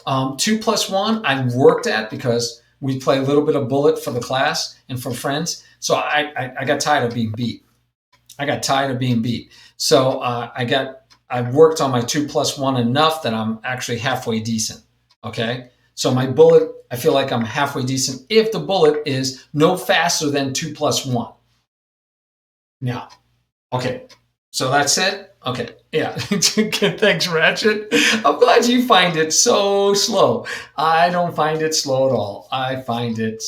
2 plus 1, I worked at because we play a little bit of bullet for the class and for friends. So I got tired of being beat. So I worked on my 2 plus 1 enough that I'm actually halfway decent. Okay. So my bullet, I feel like I'm halfway decent if the bullet is no faster than 2 plus 1. Now, okay. So that's it. Okay. Yeah. Thanks, Ratchet. I'm glad you find it so slow. I don't find it slow at all. I find it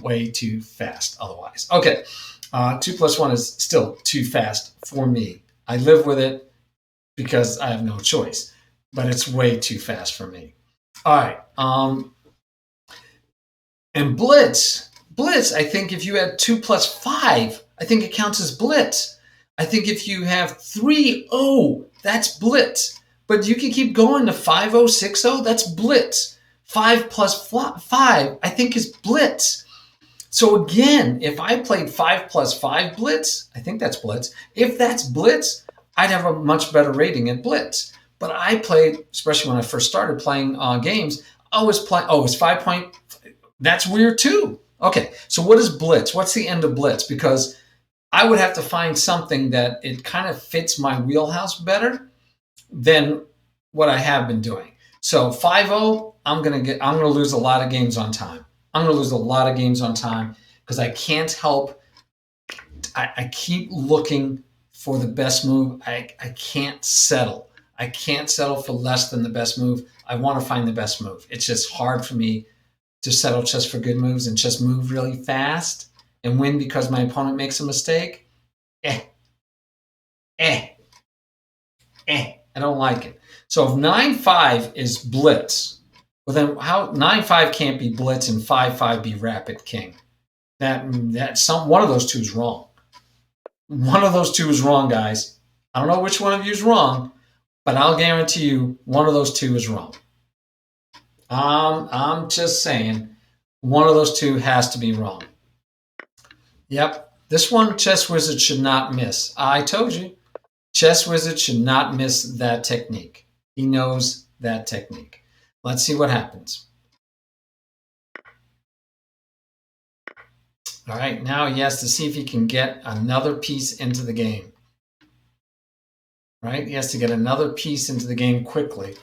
way too fast otherwise. Okay. 2 plus 1 is still too fast for me. I live with it because I have no choice, but it's way too fast for me. All right. And blitz, I think if you had 2 plus 5, I think it counts as blitz. I think if you have 3-0, that's blitz. But you can keep going to 5-0, 6-0, that's blitz. 5 plus 5, I think is blitz. So again, if I played 5 plus 5 blitz, I think that's blitz. If that's blitz, I'd have a much better rating at blitz. But I played, especially when I first started playing games, I was playing, it's 5 point, that's weird too. Okay, so what is blitz? What's the end of blitz? Because I would have to find something that it kind of fits my wheelhouse better than what I have been doing. So 5-0, I'm gonna lose a lot of games on time. Because I can't help. I keep looking for the best move. I can't settle. I can't settle for less than the best move. I want to find the best move. It's just hard for me to settle just for good moves and just move really fast and win because my opponent makes a mistake. I don't like it. So if 9-5 is blitz, well then how 9-5 can't be blitz and 5-5 be rapid king? One of those two is wrong. One of those two is wrong, guys. I don't know which one of you is wrong, but I'll guarantee you one of those two is wrong. I'm just saying one of those two has to be wrong. Yep, this one Chess Wizard should not miss. I told you, Chess Wizard should not miss that technique. He knows that technique. Let's see what happens. All right, now he has to see if he can get another piece into the game. Right, he has to get another piece into the game quickly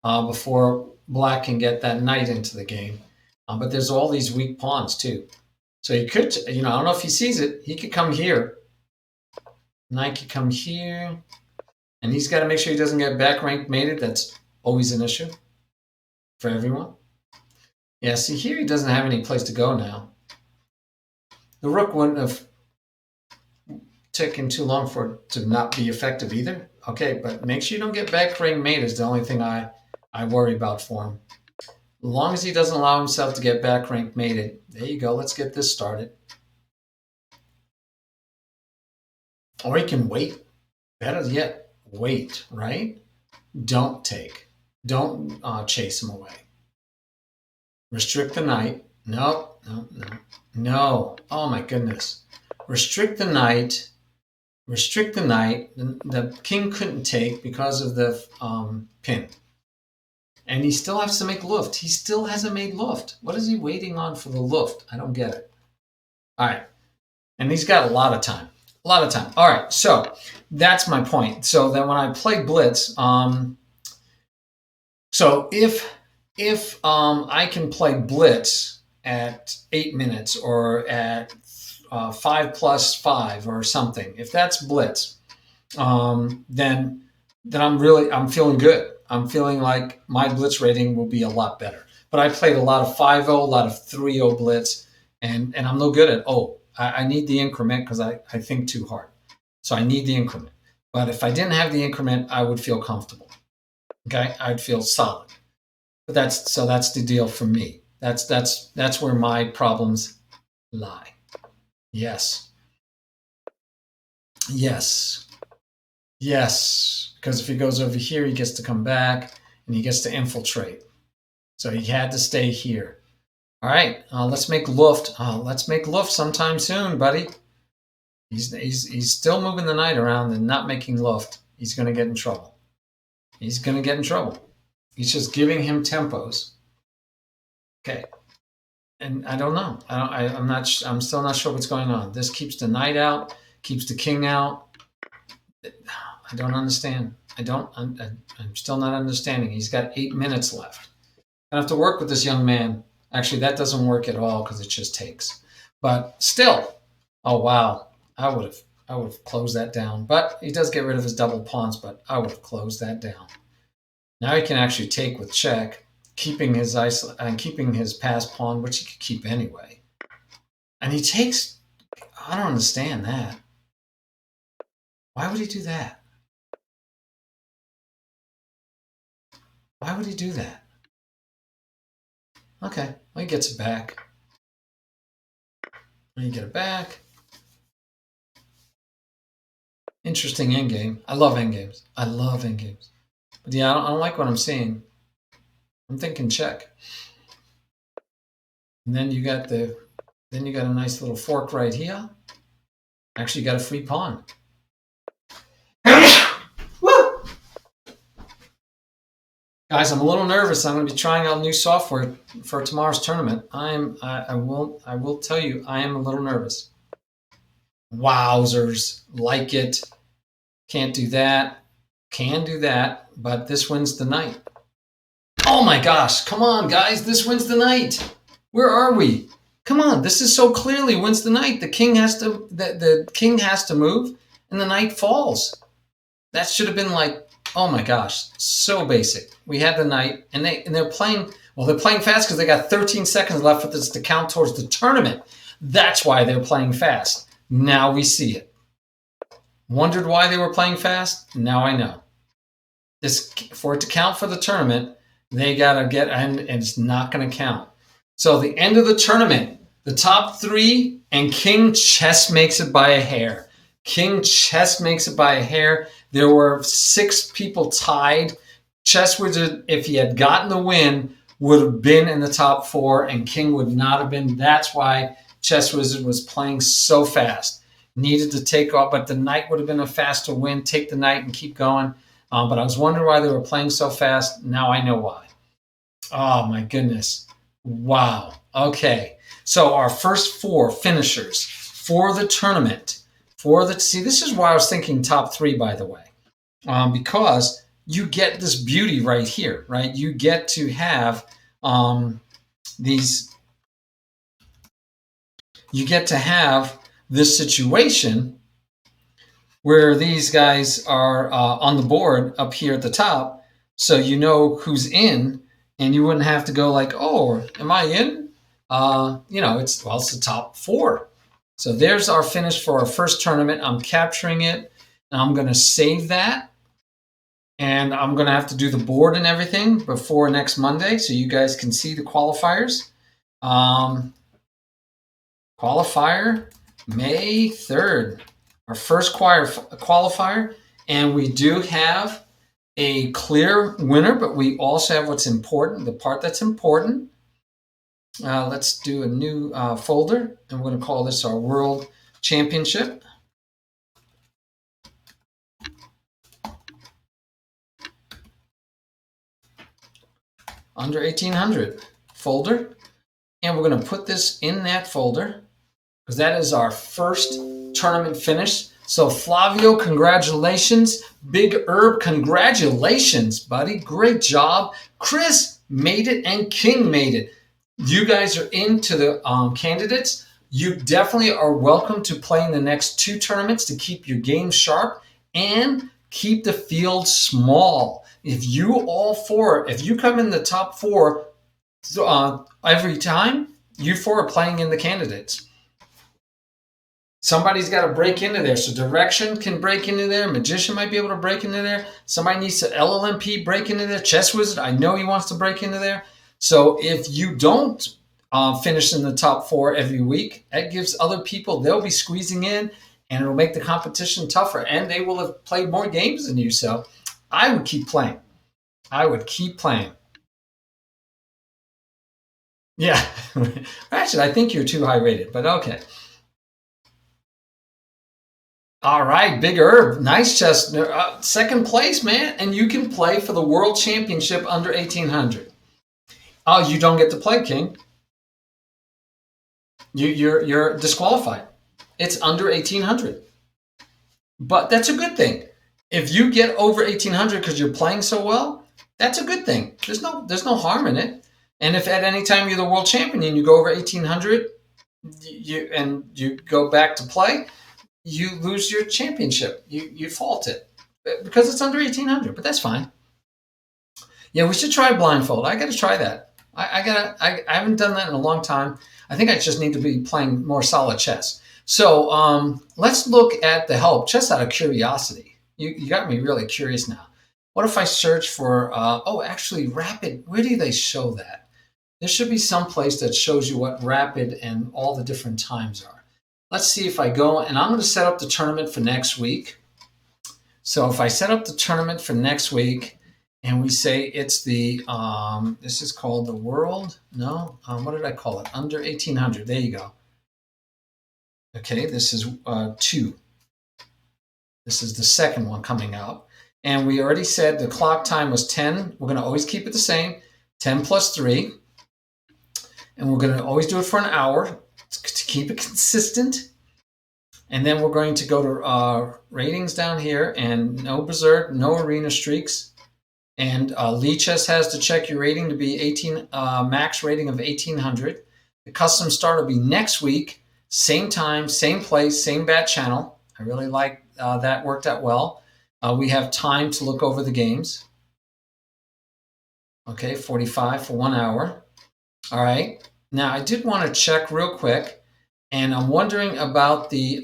before Black can get that knight into the game. But there's all these weak pawns too. So he could, I don't know if he sees it. He could come here. Knight could come here. And he's got to make sure he doesn't get back rank mated. That's always an issue for everyone. Yeah, see here he doesn't have any place to go now. The rook wouldn't have taken too long for it to not be effective either. Okay, but make sure you don't get back rank mated is the only thing I worry about for him. As long as he doesn't allow himself to get back rank mated. There you go. Let's get this started. Or he can wait. Better yet, wait, right? Don't take. Don't chase him away. Restrict the knight. No. Oh, my goodness. Restrict the knight. Restrict the knight. The king couldn't take because of the pin. And he still has to make luft. He still hasn't made luft. What is he waiting on for the luft? I don't get it. All right. And he's got a lot of time. A lot of time. All right. So that's my point. So then when I play blitz, so if I can play blitz at 8 minutes or at 5+5 or something, if that's blitz, then I'm feeling good. I'm feeling like my blitz rating will be a lot better. But I played a lot of 5-0, a lot of 3-0 blitz, and I'm no good at, I need the increment because I think too hard. So I need the increment. But if I didn't have the increment, I would feel comfortable. Okay? I'd feel solid. But that's the deal for me. That's where my problems lie. Yes. Yes. Yes. Because if he goes over here, he gets to come back and he gets to infiltrate. So he had to stay here. All right, let's make luft. Let's make luft sometime soon, buddy. He's still moving the knight around and not making luft. He's going to get in trouble. He's going to get in trouble. He's just giving him tempos. Okay, and I don't know. I'm still not sure what's going on. This keeps the knight out, keeps the king out. I don't understand. I'm still not understanding. He's got 8 minutes left. I have to work with this young man. Actually, that doesn't work at all because it just takes. But still, oh wow, I would have closed that down. But he does get rid of his double pawns, but I would have closed that down. Now he can actually take with check, keeping his passed pawn, which he could keep anyway. And he takes. I don't understand that. Why would he do that? Why would he do that? Okay, well, he gets it back. When you get it back. Interesting endgame. I love endgames. But yeah, I don't like what I'm seeing. I'm thinking check. And then you got a nice little fork right here. Actually, you got a free pawn. Guys, I'm a little nervous. I'm going to be trying out new software for tomorrow's tournament. I will tell you, I am a little nervous. Wowzers, like it. Can't do that. Can do that, but this wins the night. Oh my gosh, come on, guys. This wins the night. Where are we? Come on, this is so clearly wins the night. The king has to move, and the knight falls. That should have been like, oh my gosh, so basic. We had the knight, and they're playing. Well, they're playing fast because they got 13 seconds left for this to count towards the tournament. That's why they're playing fast. Now we see it. Wondered why they were playing fast? Now I know. this for it to count for the tournament, they got to get, and it's not going to count. So the end of the tournament, the top three, and King Chess makes it by a hair. King Chess makes it by a hair. There were 6 people tied. Chess Wizard, if he had gotten the win, would have been in the top 4, and King would not have been. That's why Chess Wizard was playing so fast. Needed to take off, but the knight would have been a faster win. Take the knight and keep going. But I was wondering why they were playing so fast. Now I know why. Oh, my goodness. Wow. Okay. So our first 4 finishers for the tournament. See, this is why I was thinking top 3, by the way. Because you get this beauty right here, right? You get to have these. You get to have this situation where these guys are on the board up here at the top, so you know who's in, and you wouldn't have to go like, oh, am I in? It's the top 4. So there's our finish for our first tournament. I'm capturing it, and I'm going to save that, and I'm going to have to do the board and everything before next Monday, so you guys can see the qualifiers. Qualifier, May 3rd. Our first qualifier, and we do have a clear winner, but we also have what's important, the part that's important. Let's do a new folder, and we're going to call this our World Championship. Under 1800 folder, and we're going to put this in that folder because that is our first tournament finish. So Flavio, congratulations. Big Herb, congratulations, buddy. Great job. Chris made it, and King made it. You guys are into the candidates. You definitely are welcome to play in the next 2 tournaments to keep your game sharp and keep the field small. If you come in the top 4 every time, you 4 are playing in the candidates. Somebody's got to break into there. So Direction can break into there. Magician might be able to break into there. Somebody needs to LLMP break into there. Chess Wizard, I know he wants to break into there. So if you don't finish in the top 4 every week, that gives other people, they'll be squeezing in, and it'll make the competition tougher, and they will have played more games than you. So I would keep playing. Yeah. Actually, I think you're too high rated, but okay. All right, Big Herb, nice chess. Second place, man, and you can play for the World Championship under 1800. Oh, you don't get to play, King. You're disqualified. It's under 1800. But that's a good thing. If you get over 1800 because you're playing so well, that's a good thing. There's no harm in it. And if at any time you're the world champion and you go over 1800, you go back to play, you lose your championship. You fault it because it's under 1800, but that's fine. Yeah, we should try blindfold. I got to try that. I haven't done that in a long time. I think I just need to be playing more solid chess. So let's look at the help just out of curiosity. You got me really curious now. What if I search for, actually rapid, where do they show that? There should be some place that shows you what rapid and all the different times are. Let's see if I go, and I'm going to set up the tournament for next week. So if I set up the tournament for next week, and we say it's the, this is called the World, what did I call it? Under 1800, there you go. Okay, this is 2. This is the second one coming up. And we already said the clock time was 10. We're going to always keep it the same, 10 plus 3. And we're going to always do it for an hour to keep it consistent. And then we're going to go to ratings down here, and no berserk, no arena streaks. And Lichess has to check your rating to be 18, max rating of 1800. The custom start will be next week, same time, same place, same bat channel. I really like that, worked out well. We have time to look over the games. Okay, 45 for 1 hour. All right. Now, I did want to check real quick, and I'm wondering about the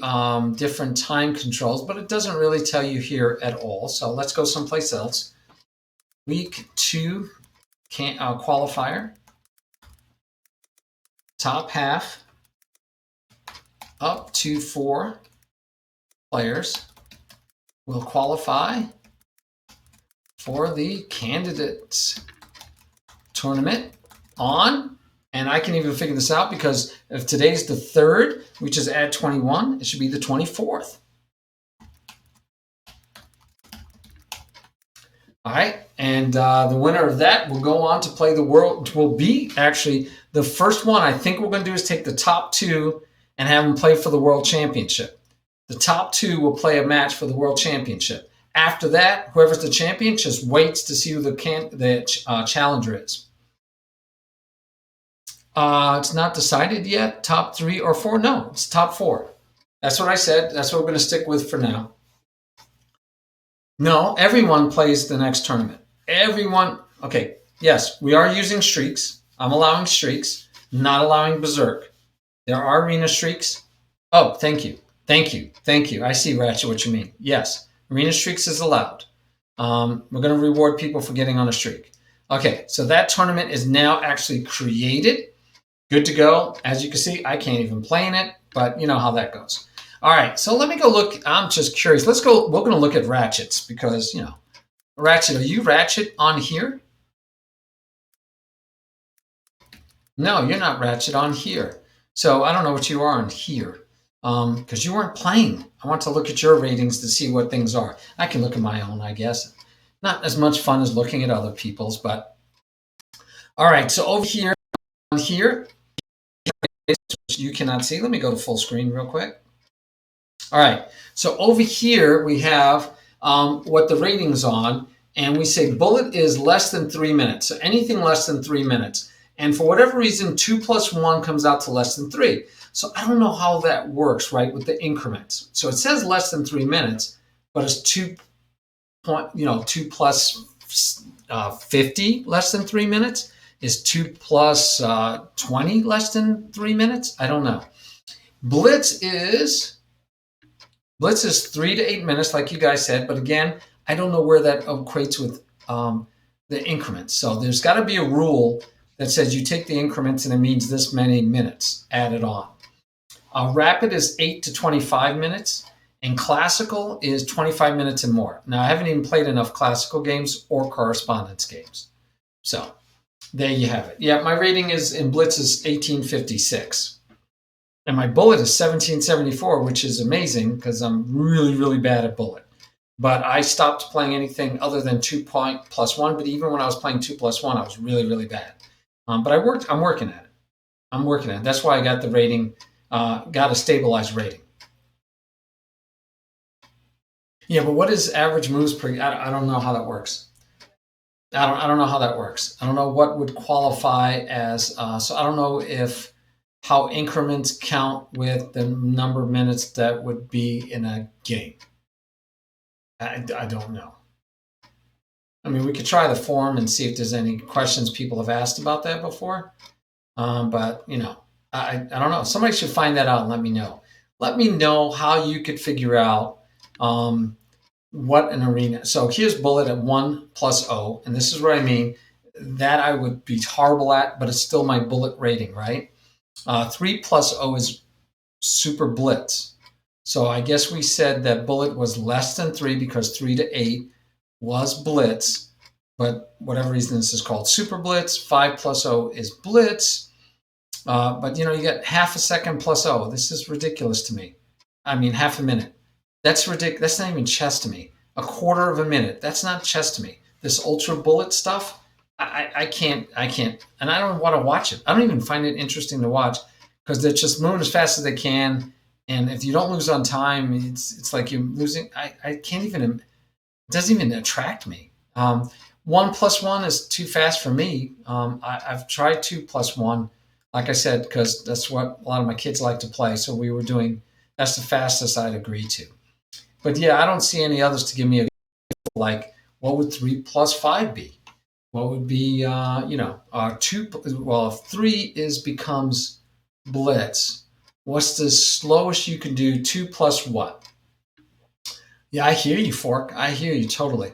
different time controls, but it doesn't really tell you here at all. So let's go someplace else. Week 2 qualifier. Top half up to 4 players will qualify for the candidates tournament on, and I can even figure this out because if today's the 3rd, we just add 21, it should be the 24th. All right, and the winner of that will go on to play the world, will be actually the first one. I think what we're going to do is take the top 2 and have them play for the World Championship. The top 2 will play a match for the World Championship. After that, whoever's the champion just waits to see who the challenger is. It's not decided yet, top 3 or 4. No, it's top 4. That's what I said. That's what we're going to stick with for now. No, everyone plays the next tournament. Everyone. Okay, yes, we are using streaks. I'm allowing streaks, not allowing berserk. There are arena streaks. Oh, thank you. Thank you. Thank you. I see, Ratchet, what you mean. Yes, arena streaks is allowed. We're going to reward people for getting on a streak. Okay, so that tournament is now actually created. Good to go. As you can see, I can't even play in it, but you know how that goes. All right, so let me go look. I'm just curious. Let's go. We're going to look at Ratchets because, you know, Ratchet, are you Ratchet on here? No, you're not Ratchet on here. So I don't know what you are on here because you weren't playing. I want to look at your ratings to see what things are. I can look at my own, I guess. Not as much fun as looking at other people's, but all right. So over here, on here, you cannot see. Let me go to full screen real quick. All right, so over here we have what the rating's on, and we say bullet is less than 3 minutes, so anything less than 3 minutes. And for whatever reason, 2 plus 1 comes out to less than 3. So I don't know how that works, right, with the increments. So it says less than 3 minutes, but it's 2 plus 50 less than 3 minutes. Is 2 plus 20 less than 3 minutes? I don't know. Blitz is 3 to 8 minutes, like you guys said. But again, I don't know where that equates with the increments. So there's got to be a rule that says you take the increments and it means this many minutes added on. Rapid is 8 to 25 minutes. And classical is 25 minutes and more. Now, I haven't even played enough classical games or correspondence games. So there you have it. Yeah, my rating is in Blitz is 1856. And my bullet is 1774, which is amazing because I'm really, really bad at bullet. But I stopped playing anything other than 2 plus 1. But even when I was playing 2 plus 1, I was really, really bad. But I'm working at it. I'm working at it. That's why I got the rating, got a stabilized rating. Yeah, but what is average moves per? I don't know how that works. I don't know how that works. I don't know what would qualify as. So I don't know if how increments count with the number of minutes that would be in a game. I don't know. I mean, we could try the forum and see if there's any questions people have asked about that before. But, you know, I don't know. Somebody should find that out and let me know. Let me know how you could figure out what an arena. So here's bullet at 1 plus 0. And this is what I mean. That I would be horrible at, but it's still my bullet rating, right? 3 plus 0 is super blitz. So I guess we said that bullet was less than 3 because 3 to 8 was blitz. But whatever reason this is called super blitz. 5 plus 0 is blitz. But, you know, you get half a second plus 0. This is ridiculous to me. I mean, half a minute. That's ridiculous. That's not even chess to me. A quarter of a minute. That's not chess to me. This ultra bullet stuff, I can't. And I don't want to watch it. I don't even find it interesting to watch because they're just moving as fast as they can. And if you don't lose on time, it's like you're losing. I can't even, it doesn't even attract me. 1 plus 1 is too fast for me. I've tried 2 plus 1, like I said, because that's what a lot of my kids like to play. So we were doing, that's the fastest I'd agree to. But yeah, I don't see any others to give me a, like, what would 3 plus 5 be? What would be, 2, well, if 3 becomes blitz, what's the slowest you can do? 2 plus what? Yeah, I hear you, Fork. I hear you totally.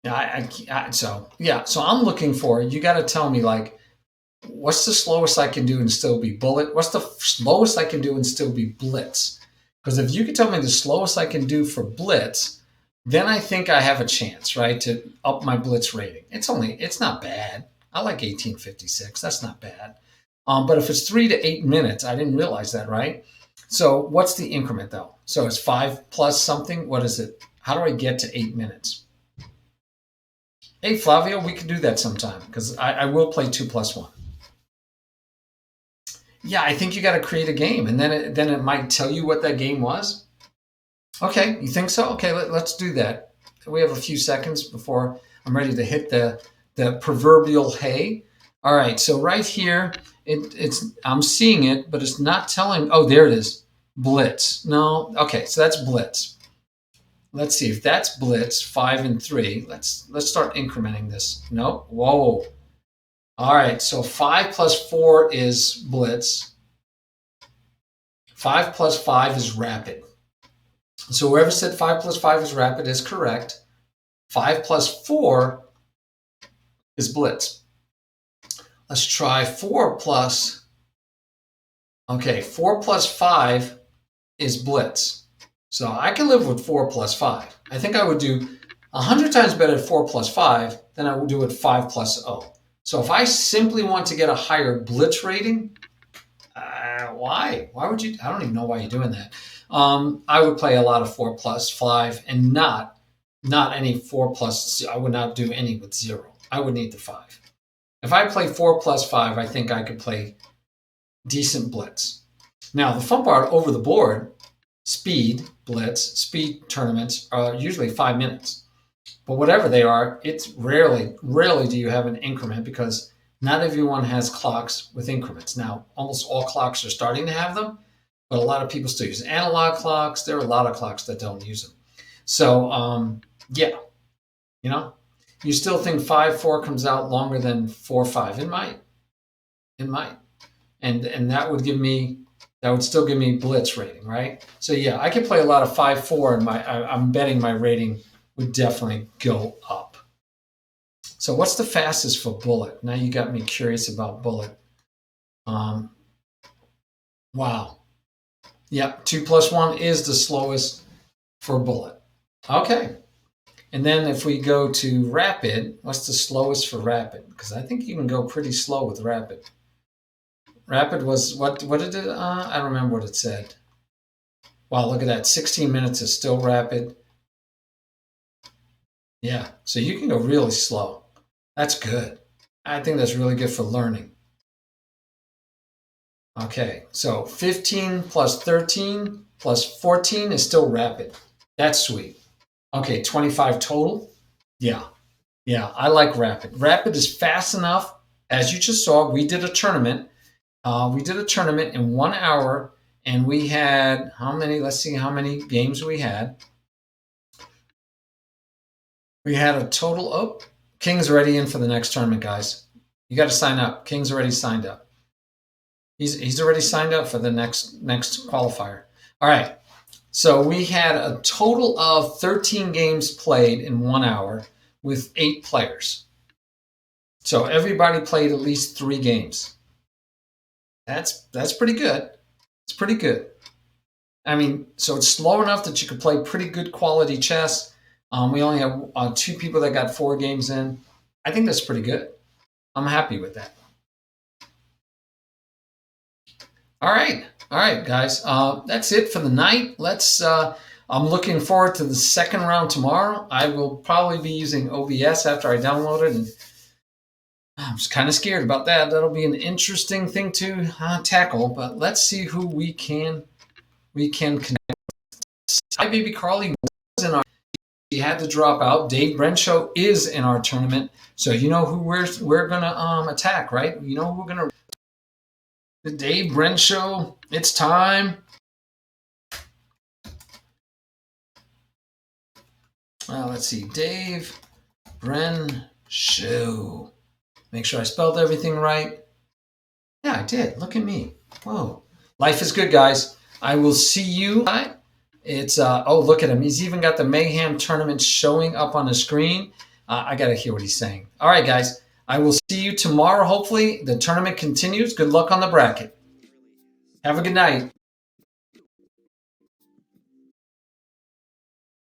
So I'm looking for, you got to tell me, like, what's the slowest I can do and still be bullet? What's the slowest I can do and still be blitz? Because if you can tell me the slowest I can do for blitz, then I think I have a chance, right, to up my blitz rating. It's not bad. I like 1856. That's not bad. But if it's 3 to 8 minutes, I didn't realize that, right? So what's the increment though? So it's 5 plus something. What is it? How do I get to 8 minutes? Hey, Flavio, we can do that sometime because I will play 2 plus 1. Yeah, I think you got to create a game, and then it might tell you what that game was. Okay, you think so? Okay, let's do that. We have a few seconds before I'm ready to hit the proverbial hay. All right, so right here, it's I'm seeing it, but it's not telling. Oh, there it is, blitz. No, okay, so that's blitz. Let's see if that's blitz 5 and 3. Let's start incrementing this. No, whoa. All right, so 5 plus 4 is blitz. 5 plus 5 is rapid. So whoever said 5 plus 5 is rapid is correct. 5 plus 4 is blitz. Let's try 4 plus. Okay, 4 plus 5 is blitz. So I can live with 4 plus 5. I think I would do 100 times better at 4 plus 5 than I would do at 5 plus 0. So if I simply want to get a higher blitz rating, why? Why would you? I don't even know why you're doing that. I would play a lot of 4 plus 5 and not any 4 plus. I would not do any with 0. I would need the 5. If I play 4 plus 5, I think I could play decent blitz. Now the fun part over the board, speed tournaments are usually 5 minutes. But whatever they are, it's rarely do you have an increment because not everyone has clocks with increments. Now, almost all clocks are starting to have them, but a lot of people still use analog clocks. There are a lot of clocks that don't use them. So, yeah, you still think 5-4 comes out longer than 4-5. It might. And that would still give me blitz rating, right? So yeah, I could play a lot of 5-4 and I'm betting my rating would definitely go up. So what's the fastest for bullet? Now you got me curious about bullet. Wow. Yeah, 2 plus 1 is the slowest for bullet. Okay. And then if we go to rapid, what's the slowest for rapid? Because I think you can go pretty slow with rapid. Rapid was, what did it, I don't remember what it said. Wow, look at that. 16 minutes is still rapid. Yeah, so you can go really slow. That's good. I think that's really good for learning. Okay, so 15 plus 13 plus 14 is still rapid. That's sweet. Okay, 25 total. Yeah, I like rapid. Rapid is fast enough. As you just saw, we did a tournament. In 1 hour, and we had how many? Let's see how many games we had. We had a total of. King's already in for the next tournament, guys. You got to sign up. King's already signed up. He's already signed up for the next qualifier. All right. So we had a total of 13 games played in 1 hour with 8 players. So everybody played at least 3 games. That's pretty good. It's pretty good. I mean, so it's slow enough that you could play pretty good quality chess. We only have 2 people that got 4 games in. I think that's pretty good. I'm happy with that. All right, guys. That's it for the night. I'm looking forward to the second round tomorrow. I will probably be using OBS after I download it, and I'm just kind of scared about that. That'll be an interesting thing to tackle. But let's see who we can connect. Hi, baby Carly was in our. She had to drop out. Dave Brenshaw is in our tournament, so you know who we're gonna attack, right? You know who we're gonna. The Dave Brenshaw. It's time. Let's see, Dave Brenshaw. Make sure I spelled everything right. Yeah, I did. Look at me. Whoa. Life is good, guys. I will see you. It's, look at him. He's even got the MayHam tournament showing up on the screen. I got to hear what he's saying. All right, guys. I will see you tomorrow. Hopefully, the tournament continues. Good luck on the bracket. Have a good night.